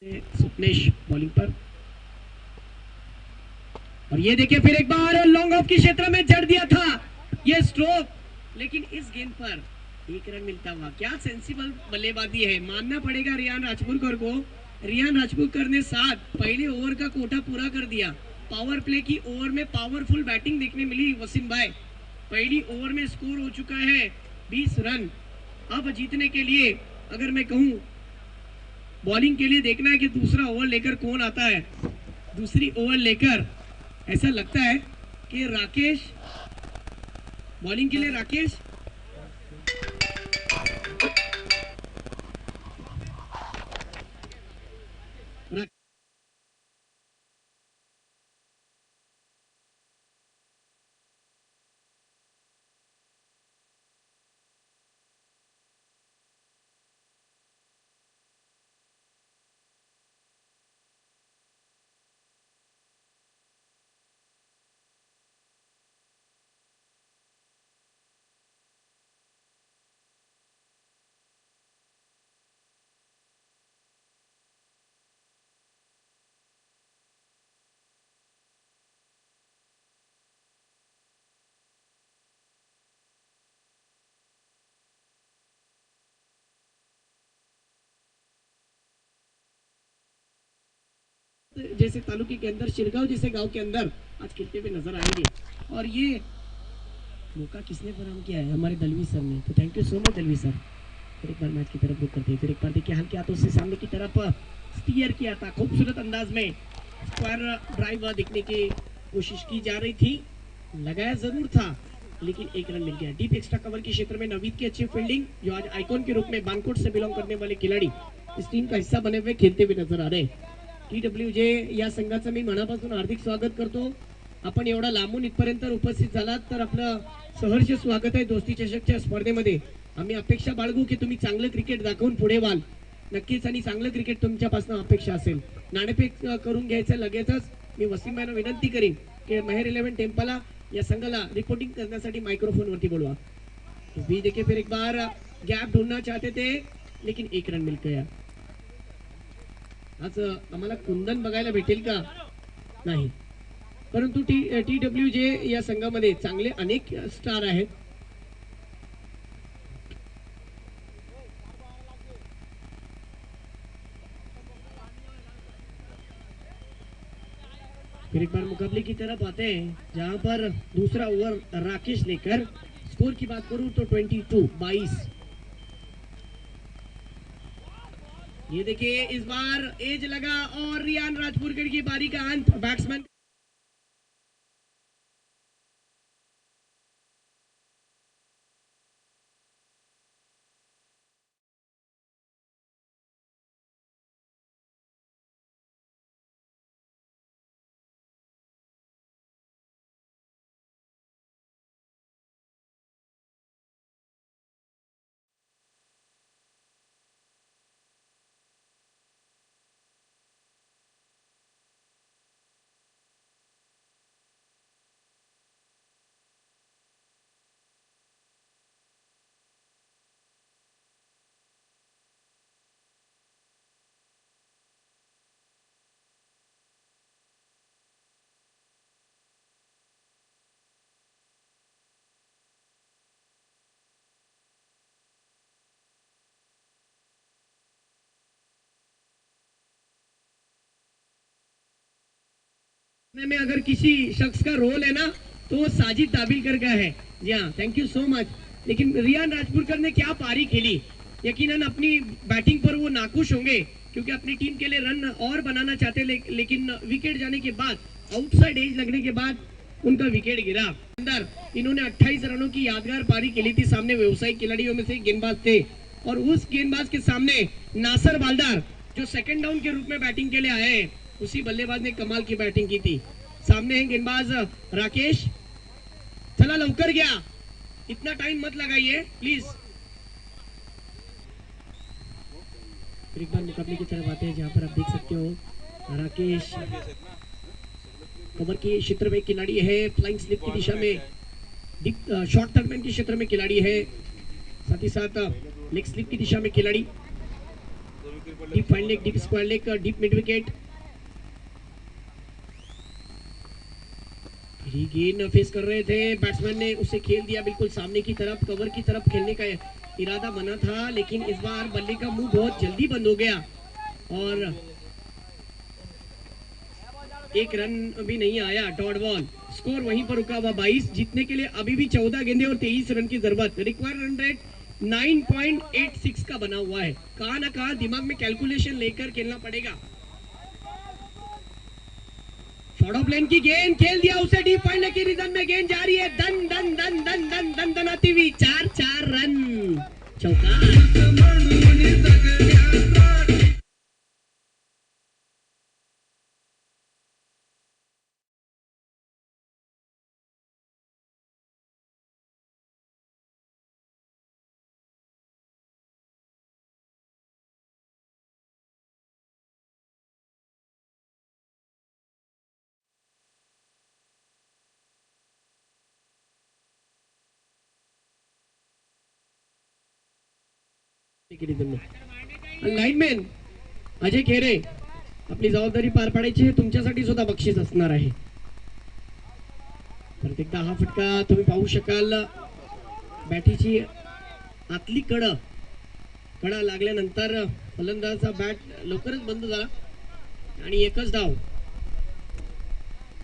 स्वप्नेश बॉलिंग पर, और ये देखिए फिर एक बार लॉन्ग ऑफ के क्षेत्र में जड़ दिया था ये स्ट्रोक, लेकिन इस गेंद पर 1 रन मिलता हुआ। क्या सेंसिबल बल्लेबाजी है, मानना पड़ेगा रियान राजपुरकर को। रियान राजपुरकर ने 7 पहले ओवर का कोटा पूरा कर दिया। पावर प्ले की ओवर में पावरफुल बैटिंग देखने मिली वसीम भाई। पहली ओवर में स्कोर हो चुका है 20 रन। अब जीतने के लिए अगर मैं कहूं बॉलिंग के लिए देखना है कि दूसरा ओवर लेकर कौन आता है। दूसरी ओवर लेकर ऐसा लगता है कि राकेश, बॉलिंग के लिए राकेश, जैसे तालुके के अंदर शिरगांव जैसे गांव के अंदर आज खेलते हुए नजर आएंगे। और ये मौका किसने फराहम किया है? हमारे दलवी सर ने। तो thank you so much Dalvi sir. फिर एक बार मैच की तरफ रुक करते हैं, फिर एक बार देखिए हल्के हाथों से सामने की तरफ स्टीयर किया था, खूबसूरत अंदाज में स्क्वायर ड्राइव दिखने की कोशिश की जा रही थी, लगाया जरूर था लेकिन एक रन मिल गया। डीप एक्स्ट्रा कवर के क्षेत्र में नवीद की अच्छी फील्डिंग, जो आज आइकॉन के रूप में बानकोट से बिलोंग करने वाले खिलाड़ी इस टीम का हिस्सा बने हुए खेलते हुए नजर आ रहे हैं। TWJ या संघाचं मी मनापासून हार्दिक स्वागत करतो। आपण एवढा लांबून इथपर्यंत उपस्थित झालात तर आपलं सहर्ष स्वागत आहे दोस्ती चषकच्या स्पर्धेमध्ये। आम्ही अपेक्षा बाळगू की तुम्ही चांगलं क्रिकेट दाखवून पुढे व्हाल नक्कीच, आणि चांगलं क्रिकेट तुमच्यापासून अपेक्षा असेल। नाणेफेक करून घ्यायचं लगेचच मी वसीम भाईंना विनंती करीन की मेहर 11 टेम्पाला या संघाला रिपोर्टिंग करण्यासाठी माइक्रोफोन वरती बोलवा। इस बीच देखिए फिर एक बार गैप ढूंढना चाहते थे लेकिन एक रन मिल गया। आज आम्हाला कुंदन बघायला भेटेल का? नाही, परंतु TWJ या संघामध्ये चांगले अनेक स्टार आहेत। फिर एक बार मुकाबले की तरफ आते हैं जहां पर दूसरा ओवर राकेश लेकर, स्कोर की बात करूं तो 22। ये देखिए इस बार एज लगा और रियान राजपुरगढ़ की बारी का अंत। बैट्समैन में अगर किसी शख्स का रोल है ना तो वो साजिद दाबिलकर का है। जी हाँ, थैंक यू सो मच। लेकिन रियान राजपुरकर ने क्या पारी खेली, यकीनन अपनी बैटिंग पर वो नाखुश होंगे क्योंकि अपनी टीम के लिए रन और बनाना चाहते लेकिन विकेट जाने के बाद, आउटसाइड एज लगने के बाद उनका विकेट गिरा। अंदर इन्होंने 28 रनों की यादगार पारी खेली थी, सामने व्यवसायिक खिलाड़ियों में से गेंदबाज थे और उस गेंदबाज के सामने नासर बालदार जो सेकंड डाउन के रूप में बैटिंग के लिए आए हैं, उसी बल्लेबाज ने कमाल की बैटिंग की थी। सामने है गेंदबाज राकेश, चला लवकर गया, इतना टाइम मत लगाइए प्लीज। फिर एक बार मुकाबले की तरफ आते हैं जहां पर आप देख सकते हो राकेश कवर के क्षेत्र में खिलाड़ी है, फ्लाइंग स्लिप की दिशा में शॉर्ट थर्डमैन के क्षेत्र में खिलाड़ी है, साथ ही साथ लेग स्लिप की दिशा में खिलाड़ी, deep fine leg, deep square leg, deep mid wicket. गेंद फेस कर रहे थे, बैट्समैन ने उसे खेल दिया बिल्कुल सामने की तरफ, कवर की तरफ खेलने का इरादा बना था लेकिन इस बार बल्ले का मुंह बहुत जल्दी बंद हो गया और एक रन भी नहीं आया, डॉट बॉल। स्कोर वहीं पर रुका हुआ 22, जीतने के लिए अभी भी 14 गेंदे और 23 रन की जरूरत। रिक्वायर्ड रन रेट 9.86 का बना हुआ है। कहां ना कहां दिमाग में कैलकुलेशन लेकर खेलना पड़ेगा। शॉर्ट लेन की गेंद खेल दिया उसे, डीप पॉइंट की रीजन में गेंद जा रही है, दन दन दन दन दन दन दन आती हुई 4 रन, चौका। लाईनमॅन अजय खेरे, आपली जबाबदारी पार पाडायची आहे, तुमच्यासाठी सुद्धा बक्षीस असणार आहे। परत एकदा हा फटका तुम्ही पाहू शकाल, बॅटीची आतली कडा लागल्यानंतर फलंदाजाचा बॅट लवकरच बंद झाला आणि एकच धाव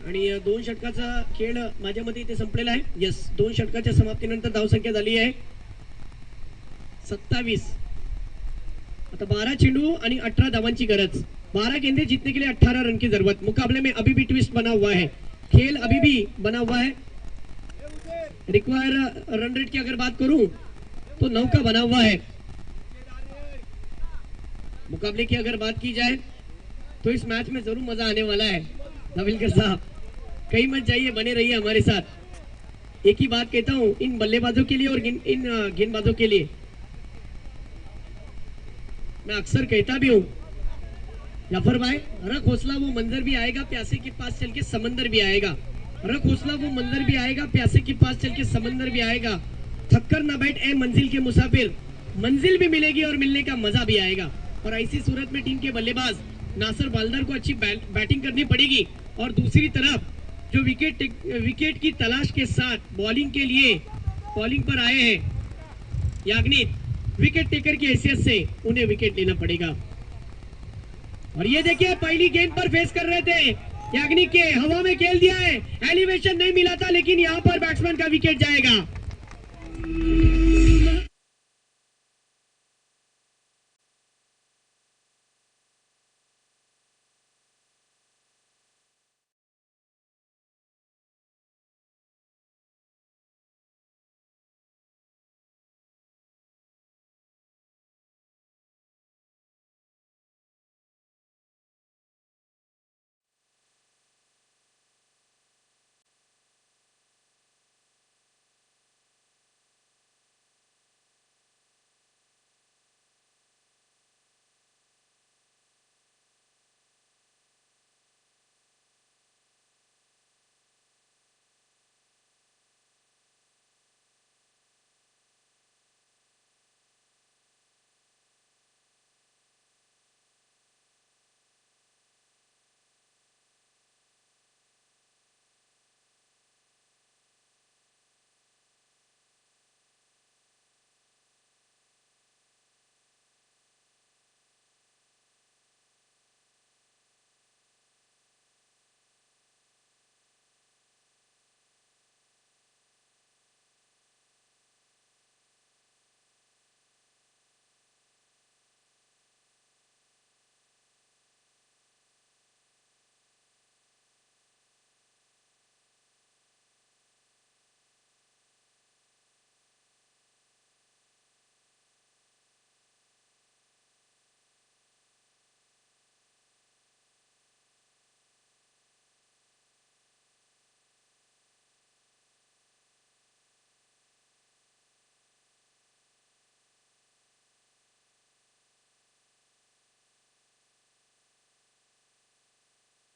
आणि 2 षटकाचा खेळ माझ्या मते इथे संपलेला आहे। यस, 2 षटकाच्या समाप्तीनंतर धावसंख्या झाली आहे 27। आता 12 चेंडू आणि 18 धावांची गरज, 12 गेंदे जीतने के लिए 18 रन की जरूरत। मुकाबले में अभी भी ट्विस्ट बना हुआ है, खेल अभी भी बना हुआ है। रिक्वायर रन रेट की अगर बात करूं तो 9 का बना हुआ है। मुकाबले की अगर बात की जाए तो इस मैच में जरूर मजा आने वाला है। नविलकर साहब, कहीं मत जाइए, बने रहिए हमारे साथ। एक ही बात कहता हूं इन बल्लेबाजों के लिए और इन गेंदबाजों के लिए, मैं अक्सर कहता भी हूं, जाफर भाई, रख हौसला वो मंजर भी आएगा, प्यासे के पास चल के समंदर भी आएगा। रख हौसला वो मंजर भी आएगा, प्यासे के पास चल के समंदर भी आएगा। थककर ना बैठ ए मंजिल के मुसाफिर, मंजिल भी मिलेगी और मिलने का मजा भी आएगा। और ऐसी सूरत में टीम के बल्लेबाज नासिर बालदर को अच्छी बैटिंग करनी पड़ेगी और दूसरी तरफ जो विकेट की तलाश के साथ बॉलिंग के लिए बॉलिंग पर आए हैं याग्निक, विकेट टेकर की हैसियत से उन्हें विकेट लेना पड़ेगा। और ये देखिए पहली गेंद पर फेस कर रहे थे याग्निक के, हवा में खेल दिया है, एलिवेशन नहीं मिला था, लेकिन यहां पर बैट्समैन का विकेट जाएगा।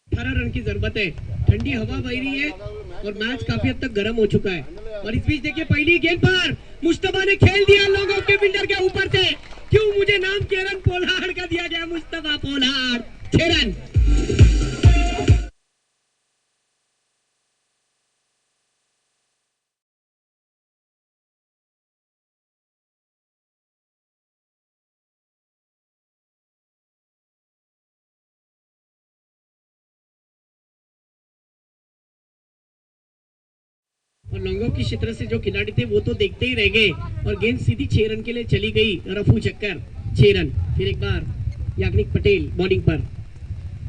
अठारह रन की जरूरत है, ठंडी हवा बह रही है और मैच काफी हद तक गर्म हो चुका है। और इस बीच देखिए पहली गेंद पर मुस्तफा ने खेल दिया लोगों के फील्डर के ऊपर से, क्यों मुझे नाम केरन पोलार्ड का दिया गया, मुस्तफा पोलार्ड, 6 रन। लॉन्गो की क्षेत्र से जो खिलाड़ी थे वो तो देखते ही रह गए और गेंद सीधी 6 रन के लिए चली गई। रफू चक्कर 6 रन। फिर एक बार याग्निक पटेल बॉलिंग पर।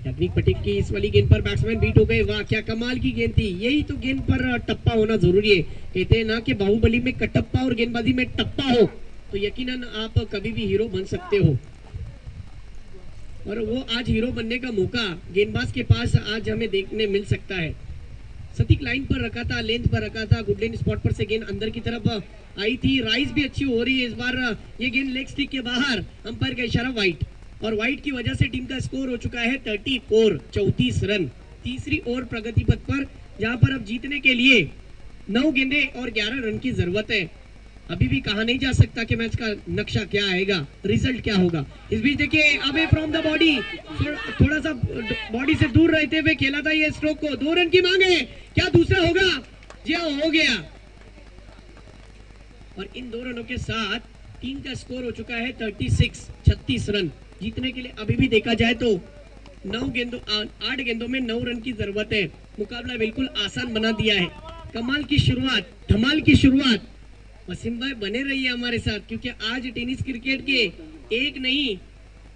याग्निक पटेल की इस वाली गेंद पर बैट्समैन बीट हो गए। वाह क्या कमाल की गेंद थी। यही तो गेंद पर टप्पा होना जरूरी है। कहते हैं ना कि बाहुबली में कटप्पा और गेंदबाजी में टप्पा हो तो यकीनन आप कभी भी हीरो बन सकते हो। और वो आज हीरो बनने का मौका गेंदबाज के पास आज हमें देखने मिल सकता है। सटीक लाइन पर रखा था, लेंथ पर रखा था, गुडलैंड स्पॉट पर से गेंद अंदर की तरफ आई थी। राइज भी अच्छी हो रही है इस बार। ये गेंद लेग स्टिक के बाहर, अंपायर का इशारा वाइट। और वाइट की वजह से टीम का स्कोर हो चुका है 34 रन। तीसरी ओवर प्रगति पथ पर, जहां पर अब जीतने के लिए 9 गेंदे और 11 रन की जरूरत है। अभी भी कहा नहीं जा सकता कि मैच का नक्शा क्या आएगा, रिजल्ट क्या होगा। इस बीच देखिए अवे फ्रॉम द बॉडी, थोड़ा सा बॉडी से दूर रहते हुए खेला था ये स्ट्रोक को। 2 रन की मांग है, क्या दूसरा होगा? जी हाँ, हो गया। और इन 2 रनों के साथ टीम का स्कोर हो चुका है 36 रन। जीतने के लिए अभी भी देखा जाए तो 8 गेंदों में 9 रन की जरूरत है। मुकाबला बिल्कुल आसान बना दिया है। कमाल की शुरुआत, धमाल की शुरुआत। वसीम भाई बने रहिए हमारे साथ, क्योंकि आज टेनिस क्रिकेट के एक नाही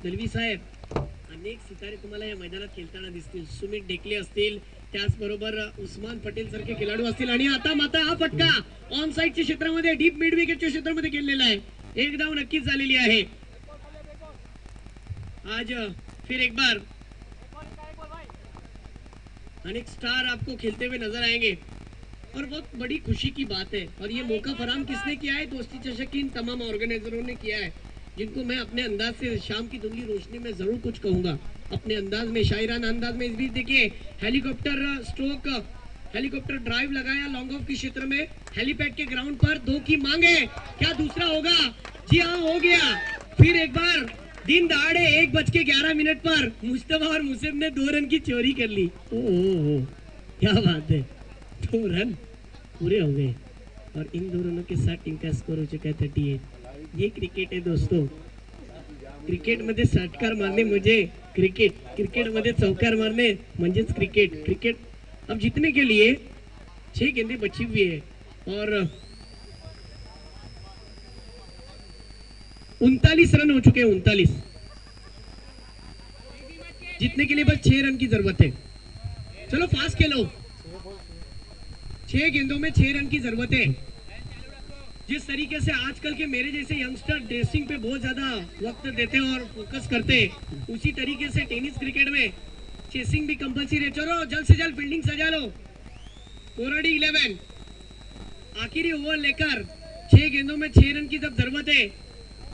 दलवी साहेब अनेक सितारे तुम्हाला या मैदानात खेळताना दिसतील। सुमित ढेकले असतील, त्याचबरोबर उस्मान पटेल सारखे खेळाडू असतील। आणि आता मात्र हा फटका ऑन साइडच्या क्षेत्रामध्ये, डीप मिड विकेटच्या क्षेत्रामध्ये खेळलेला आहे। एक धाव नक्कीच झालेली आहे। आज फिर एक बार अनेक स्टार आपको खेलते हुए नजर आएंगे और बहुत बड़ी खुशी की बात है। और ये मौका फराहम किसने किया है? दोस्ती चषक की इन तमाम ऑर्गेनाइजरों ने किया है, जिनको मैं अपने अंदाज से शाम की धुंधली रोशनी में जरूर कुछ कहूंगा, अपने अंदाज में, शायराना अंदाज में। इस बीच देखिए हेलीकॉप्टर स्ट्रोक, हेलीकॉप्टर ड्राइव लगाया लॉन्ग ऑफ के क्षेत्र में, हेलीपैड के ग्राउंड पर। 2 की मांग है, क्या दूसरा होगा? जी हाँ, हो गया। फिर एक बार दिन दहाड़े 1:11 पर मुस्तफा और मुसेब ने 2 रन की चोरी कर ली। ओ क्या बात है, 2 रन पूरे हो गए। और इन 2 रनों के साथ टीम का स्कोर हो चुका है 38। ये क्रिकेट है दोस्तों। क्रिकेट मध्ये षटकार मारणे म्हणजे क्रिकेट मध्ये चौकार मारणे म्हणजेच क्रिकेट। अब जीतने के लिए 6 गेंदें बची हुई है और 39 रन हो चुके हैं। 39 जीतने के लिए बस 6 रन की जरूरत है। चलो फास्ट खेलो। 6 गेंदों में 6 रन की जरूरत है। जिस तरीके से आजकल के मेरे जैसे यंगस्टर ड्रेसिंग पे बहुत ज्यादा वक्त देते हैं और फोकस करते हैं, उसी तरीके से टेनिस क्रिकेट में चेसिंग भी कंपलसरी है। चलो जल्द से जल्द फील्डिंग सजा लो। कोराडी 11 आखिरी ओवर लेकर 6 गेंदों में 6 रन की जब जरूरत है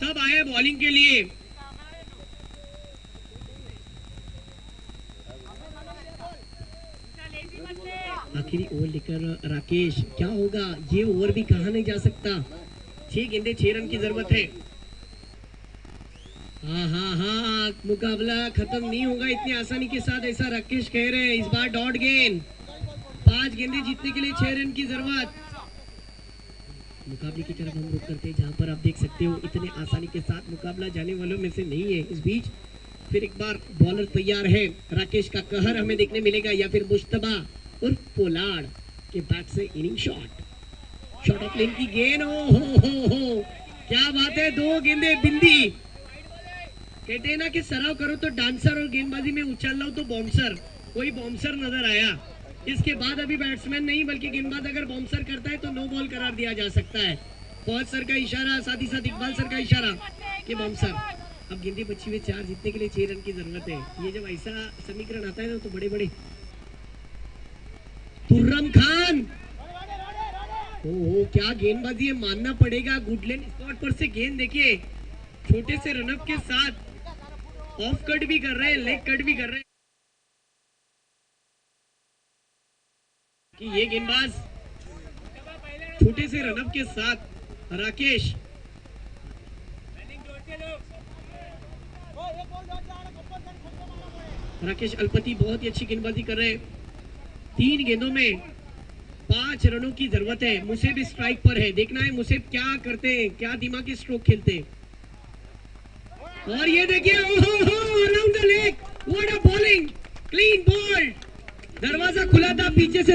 तब आए बॉलिंग के लिए। आखिरी ओवर लेकर राकेश, क्या होगा? ये ओवर भी कहा नहीं जा सकता। 6 गेंदे 6 रन की जरूरत है। हाँ, मुकाबला खत्म नहीं होगा इतनी आसानी के साथ, ऐसा राकेश कह रहे हैं। इस बार डॉट गेंद, 5 गेंदे जीतने के लिए 6 रन की जरूरत। मुकाबले की तरफ हम रुक करते हैं, जहां पर आप देख सकते हो इतने आसानी के साथ मुकाबला जाने वालों में से नहीं है। इस बीच फिर एक बार बॉलर तैयार है। राकेश का कहर हमें देखने मिलेगा या फिर मुश्तबा उर्फ पोलार्ड के बैट से इनिंग शॉट ऑफ लेन की गेंद। हो क्या बात है, 2 गेंदे बिंदी। कहते हैं ना कि सराव करो तो डांसर और गेंदबाजी में उछाल लो तो बॉम्सर। कोई बॉम्सर नजर आया। इसके बाद अभी बैट्समैन नहीं बल्कि गेंदबाज अगर बॉम्सर करता है तो नो बॉल करार दिया जा सकता है। फौज सर का इशारा, साथ ही साथ इकबाल सर का इशारा कि बॉम्सर। अब गेंदे बची हुई 4, जीतने के लिए 6 रन की जरूरत है। ये जब ऐसा समीकरण आता है ना तो बड़े बड़े तुर्रम खान, ओ क्या गेंदबाजी है, मानना पड़ेगा। गुडलैंड स्पॉट पर से गेंद देखिए, छोटे से रनअप के साथ ऑफ कट भी कर रहे हैं, लेग कट भी कर रहे हैं कि ये गेंदबाज छोटे से रनअप के साथ राकेश अलपति बहुत ही अच्छी गेंदबाजी कर रहे हैं। 3 गेंदों में 5 रनों की जरूरत है। मुसेब स्ट्राइक पर है, देखना है मुसेब क्या करते हैं, क्या दिमागी स्ट्रोक खेलते हैं। और ये देखिए around the leg, what a bowling, clean ball. दरवाजा खुला था पीछे से।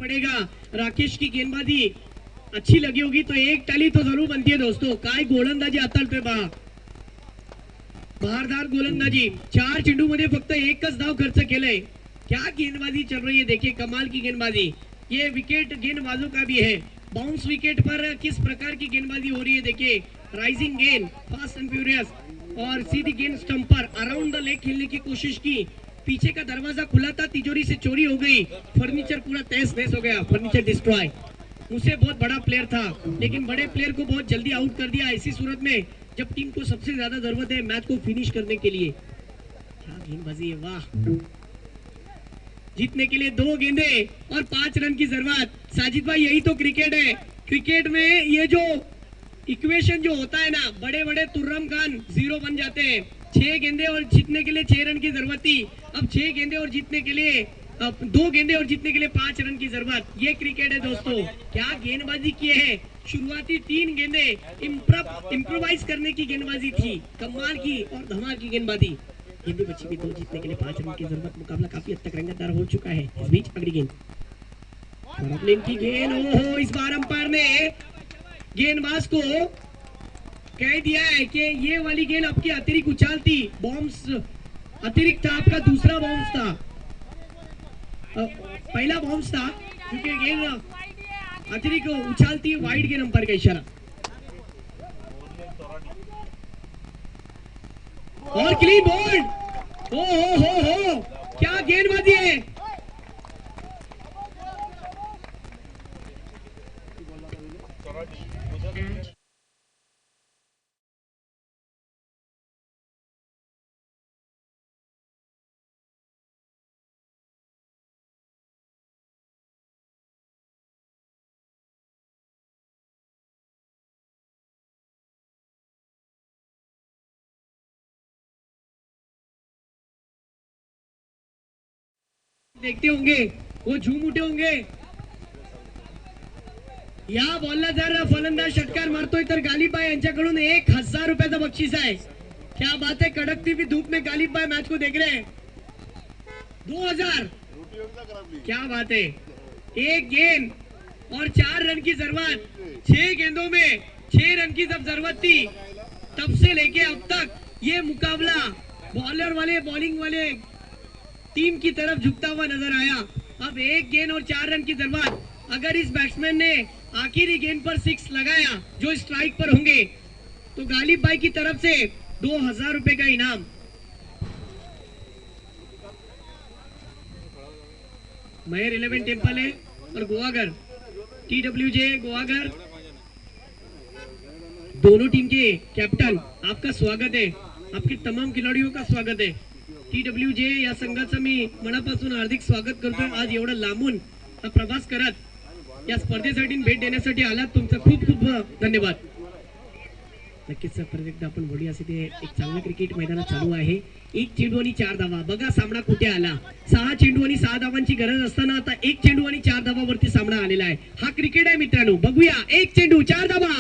पड़ेगा। राकेश की गेंदबाजी अच्छी लगी होगी तो एक टाली तो जरूर बनती है दोस्तों। काय गोलंदाजी आतळतोय बा, बहारदार गोलंदाजी। 4 चेंडूमध्ये फक्त एकच धाव खर्च केलंय। क्या गेंदबाजी चल रही है, देखिए कमाल की गेंदबाजी। ये विकेट गेंदबाजों का भी है। बाउंस विकेट पर किस प्रकार की गेंदबाजी हो रही है देखिए। राइजिंग गेंद, फास्ट एंड फ्यूरियस, और सीधी गेंद स्टंप पर अराउंड द लेग खेलने की कोशिश की। पीछे का दरवाजा खुला था, तिजोरी से चोरी हो गई, फर्नीचर पूरा तहस नहस हो गया, फर्नीचर डिस्ट्रॉय। मुझसे बहुत बड़ा प्लेयर था लेकिन बड़े प्लेयर को बहुत जल्दी आउट कर दिया। ऐसी सूरत में जब टीम को सबसे ज्यादा जरूरत है मैच को फिनिश करने के लिए। क्या गेंदबाजी है, वाह। जीतने के लिए 2 गेंदे और 5 रन की जरूरत। साजिद भाई यही तो क्रिकेट है। क्रिकेट में ये जो इक्वेशन जो होता है ना, बड़े बड़े तुर्रम खान 0 बन जाते हैं। 6 गेंदे और जीतने के लिए 6 रन की जरूरत थी, अब 6 गेंदे और जीतने के लिए 2 गेंदे और जीतने के लिए 5 रन की जरूरत। ये क्रिकेट है दोस्तों। क्या गेंदबाजी किए है। शुरुआती 3 गेंदे इम्प्रोवाइज करने की गेंदबाजी थी, कमाल की और धमाल की गेंदबाजी। गेंदे बची भी 2, जीतने के लिए 5 रन की जरूरत। मुकाबला काफी हद तक रंगतदार हो चुका है। इस बीच अगली गेंद की गेंद, ओहो, इस बार अंपायर ने गेंदबाज को कह दिया है कि ये वाली गेंद आपकी अतिरिक्त उछाल थी। बॉम्ब्स अतिरिक्त था, आपका दूसरा बॉम्ब्स था, पहला बॉम्ब्स था क्योंकि गेंद अतिरिक्त उछाल थी। वाइड के नंबर का इशारा और क्लीन बोल्ड। ओ हो, क्या गेंदबाजी है। देखते होंगे वो झूम उठे होंगे। या बॉलला जर फलंदाज षटकार मारतोय तर गालिबाई यांच्याकडून 1000 रुपयाचा बक्षीस आहे। क्या बात है, कड़कती हुई धूप में गालिबाई मैच को देख रहे हैं। 2000, क्या बात है। 1 गेंद और 4 रन की जरूरत। 6 गेंदों में 6 रन की जब जरूरत थी तब से लेके अब तक ये मुकाबला बॉलर वाले बॉलिंग वाले टीम की तरफ झुकता हुआ नजर आया। अब 1 गेंद और 4 रन की जरूरत। अगर इस बैट्समैन ने आखिरी गेंद पर 6 लगाया जो स्ट्राइक पर होंगे तो गालिब भाई की तरफ से 2000 रुपए का इनाम। महेर 11 टेम्पल है और गोवागर TWJ गोवागर दोनों टीम के कैप्टन, आपका स्वागत है। आपके तमाम खिलाड़ियों का स्वागत है। TWJ या संघाचं मी मनापासून हार्दिक स्वागत करतोय। आज एवढा लांबून प्रवास करत या स्पर्धेसाठी भेट देण्यासाठी आलात, तुमचा खूप खूप धन्यवाद। नक्कीच परत एकदा आपण बोलूया, असे ते एक चांगलं क्रिकेट मैदानात चालू आहे। 1 चेंडू आणि 4 धावा। बघा सामना कुठे आला। 6 चेंडू आणि 6 धावांची गरज असताना आता 1 चेंडू आणि 4 धावावरती सामना आलेला आहे। हा क्रिकेट आहे मित्रांनो। बघूया 1 चेंडू 4 धावा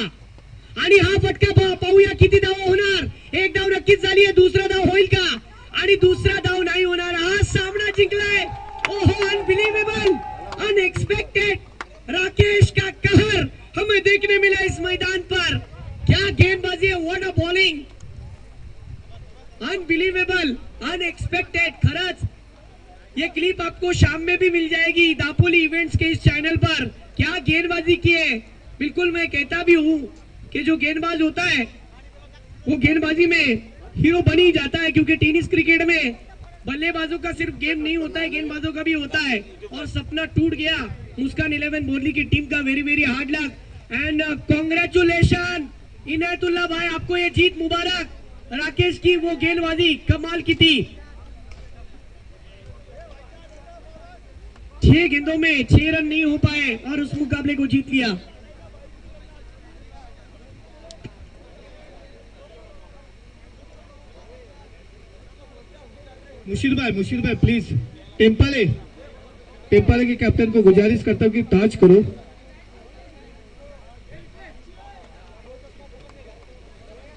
आणि हा फटका पाहूया किती धावा होणार। 1 धाव नक्कीच झाली आहे, दुसरा धाव होईल का? आणि दूसरा दाव नहीं होना रहा। सामना जिंकलाय। ओहो, अनबिलीवेबल, अनएक्सपेक्टेड। राकेश का कहर हमें देखने मिला इस मैदान पर। क्या गेंदबाजी है, what a bowling, unbelievable, unexpected. खरच ये क्लिप आपको शाम में भी मिल जाएगी दापोली इवेंट्स के इस चैनल पर। क्या गेंदबाजी की है। बिल्कुल मैं कहता भी हूँ कि जो गेंदबाज होता है वो गेंदबाजी में हीरो बन ही जाता है, क्योंकि टेनिस क्रिकेट में बल्लेबाजों का सिर्फ गेम नहीं होता है, गेंदबाजों का भी होता है। और सपना टूट गया मुस्कान 11 बोरली की टीम का। Very very hard luck and congratulation Inayatullah भाई, आपको ये जीत मुबारक। राकेश की वो गेंदबाजी कमाल की थी। 6 गेंदों में 6 रन नहीं हो पाए और उस मुकाबले को जीत लिया। मुशीर भाई प्लीज टेम्पल के कैप्टन को गुजारिश करता हूँ कि टच करो।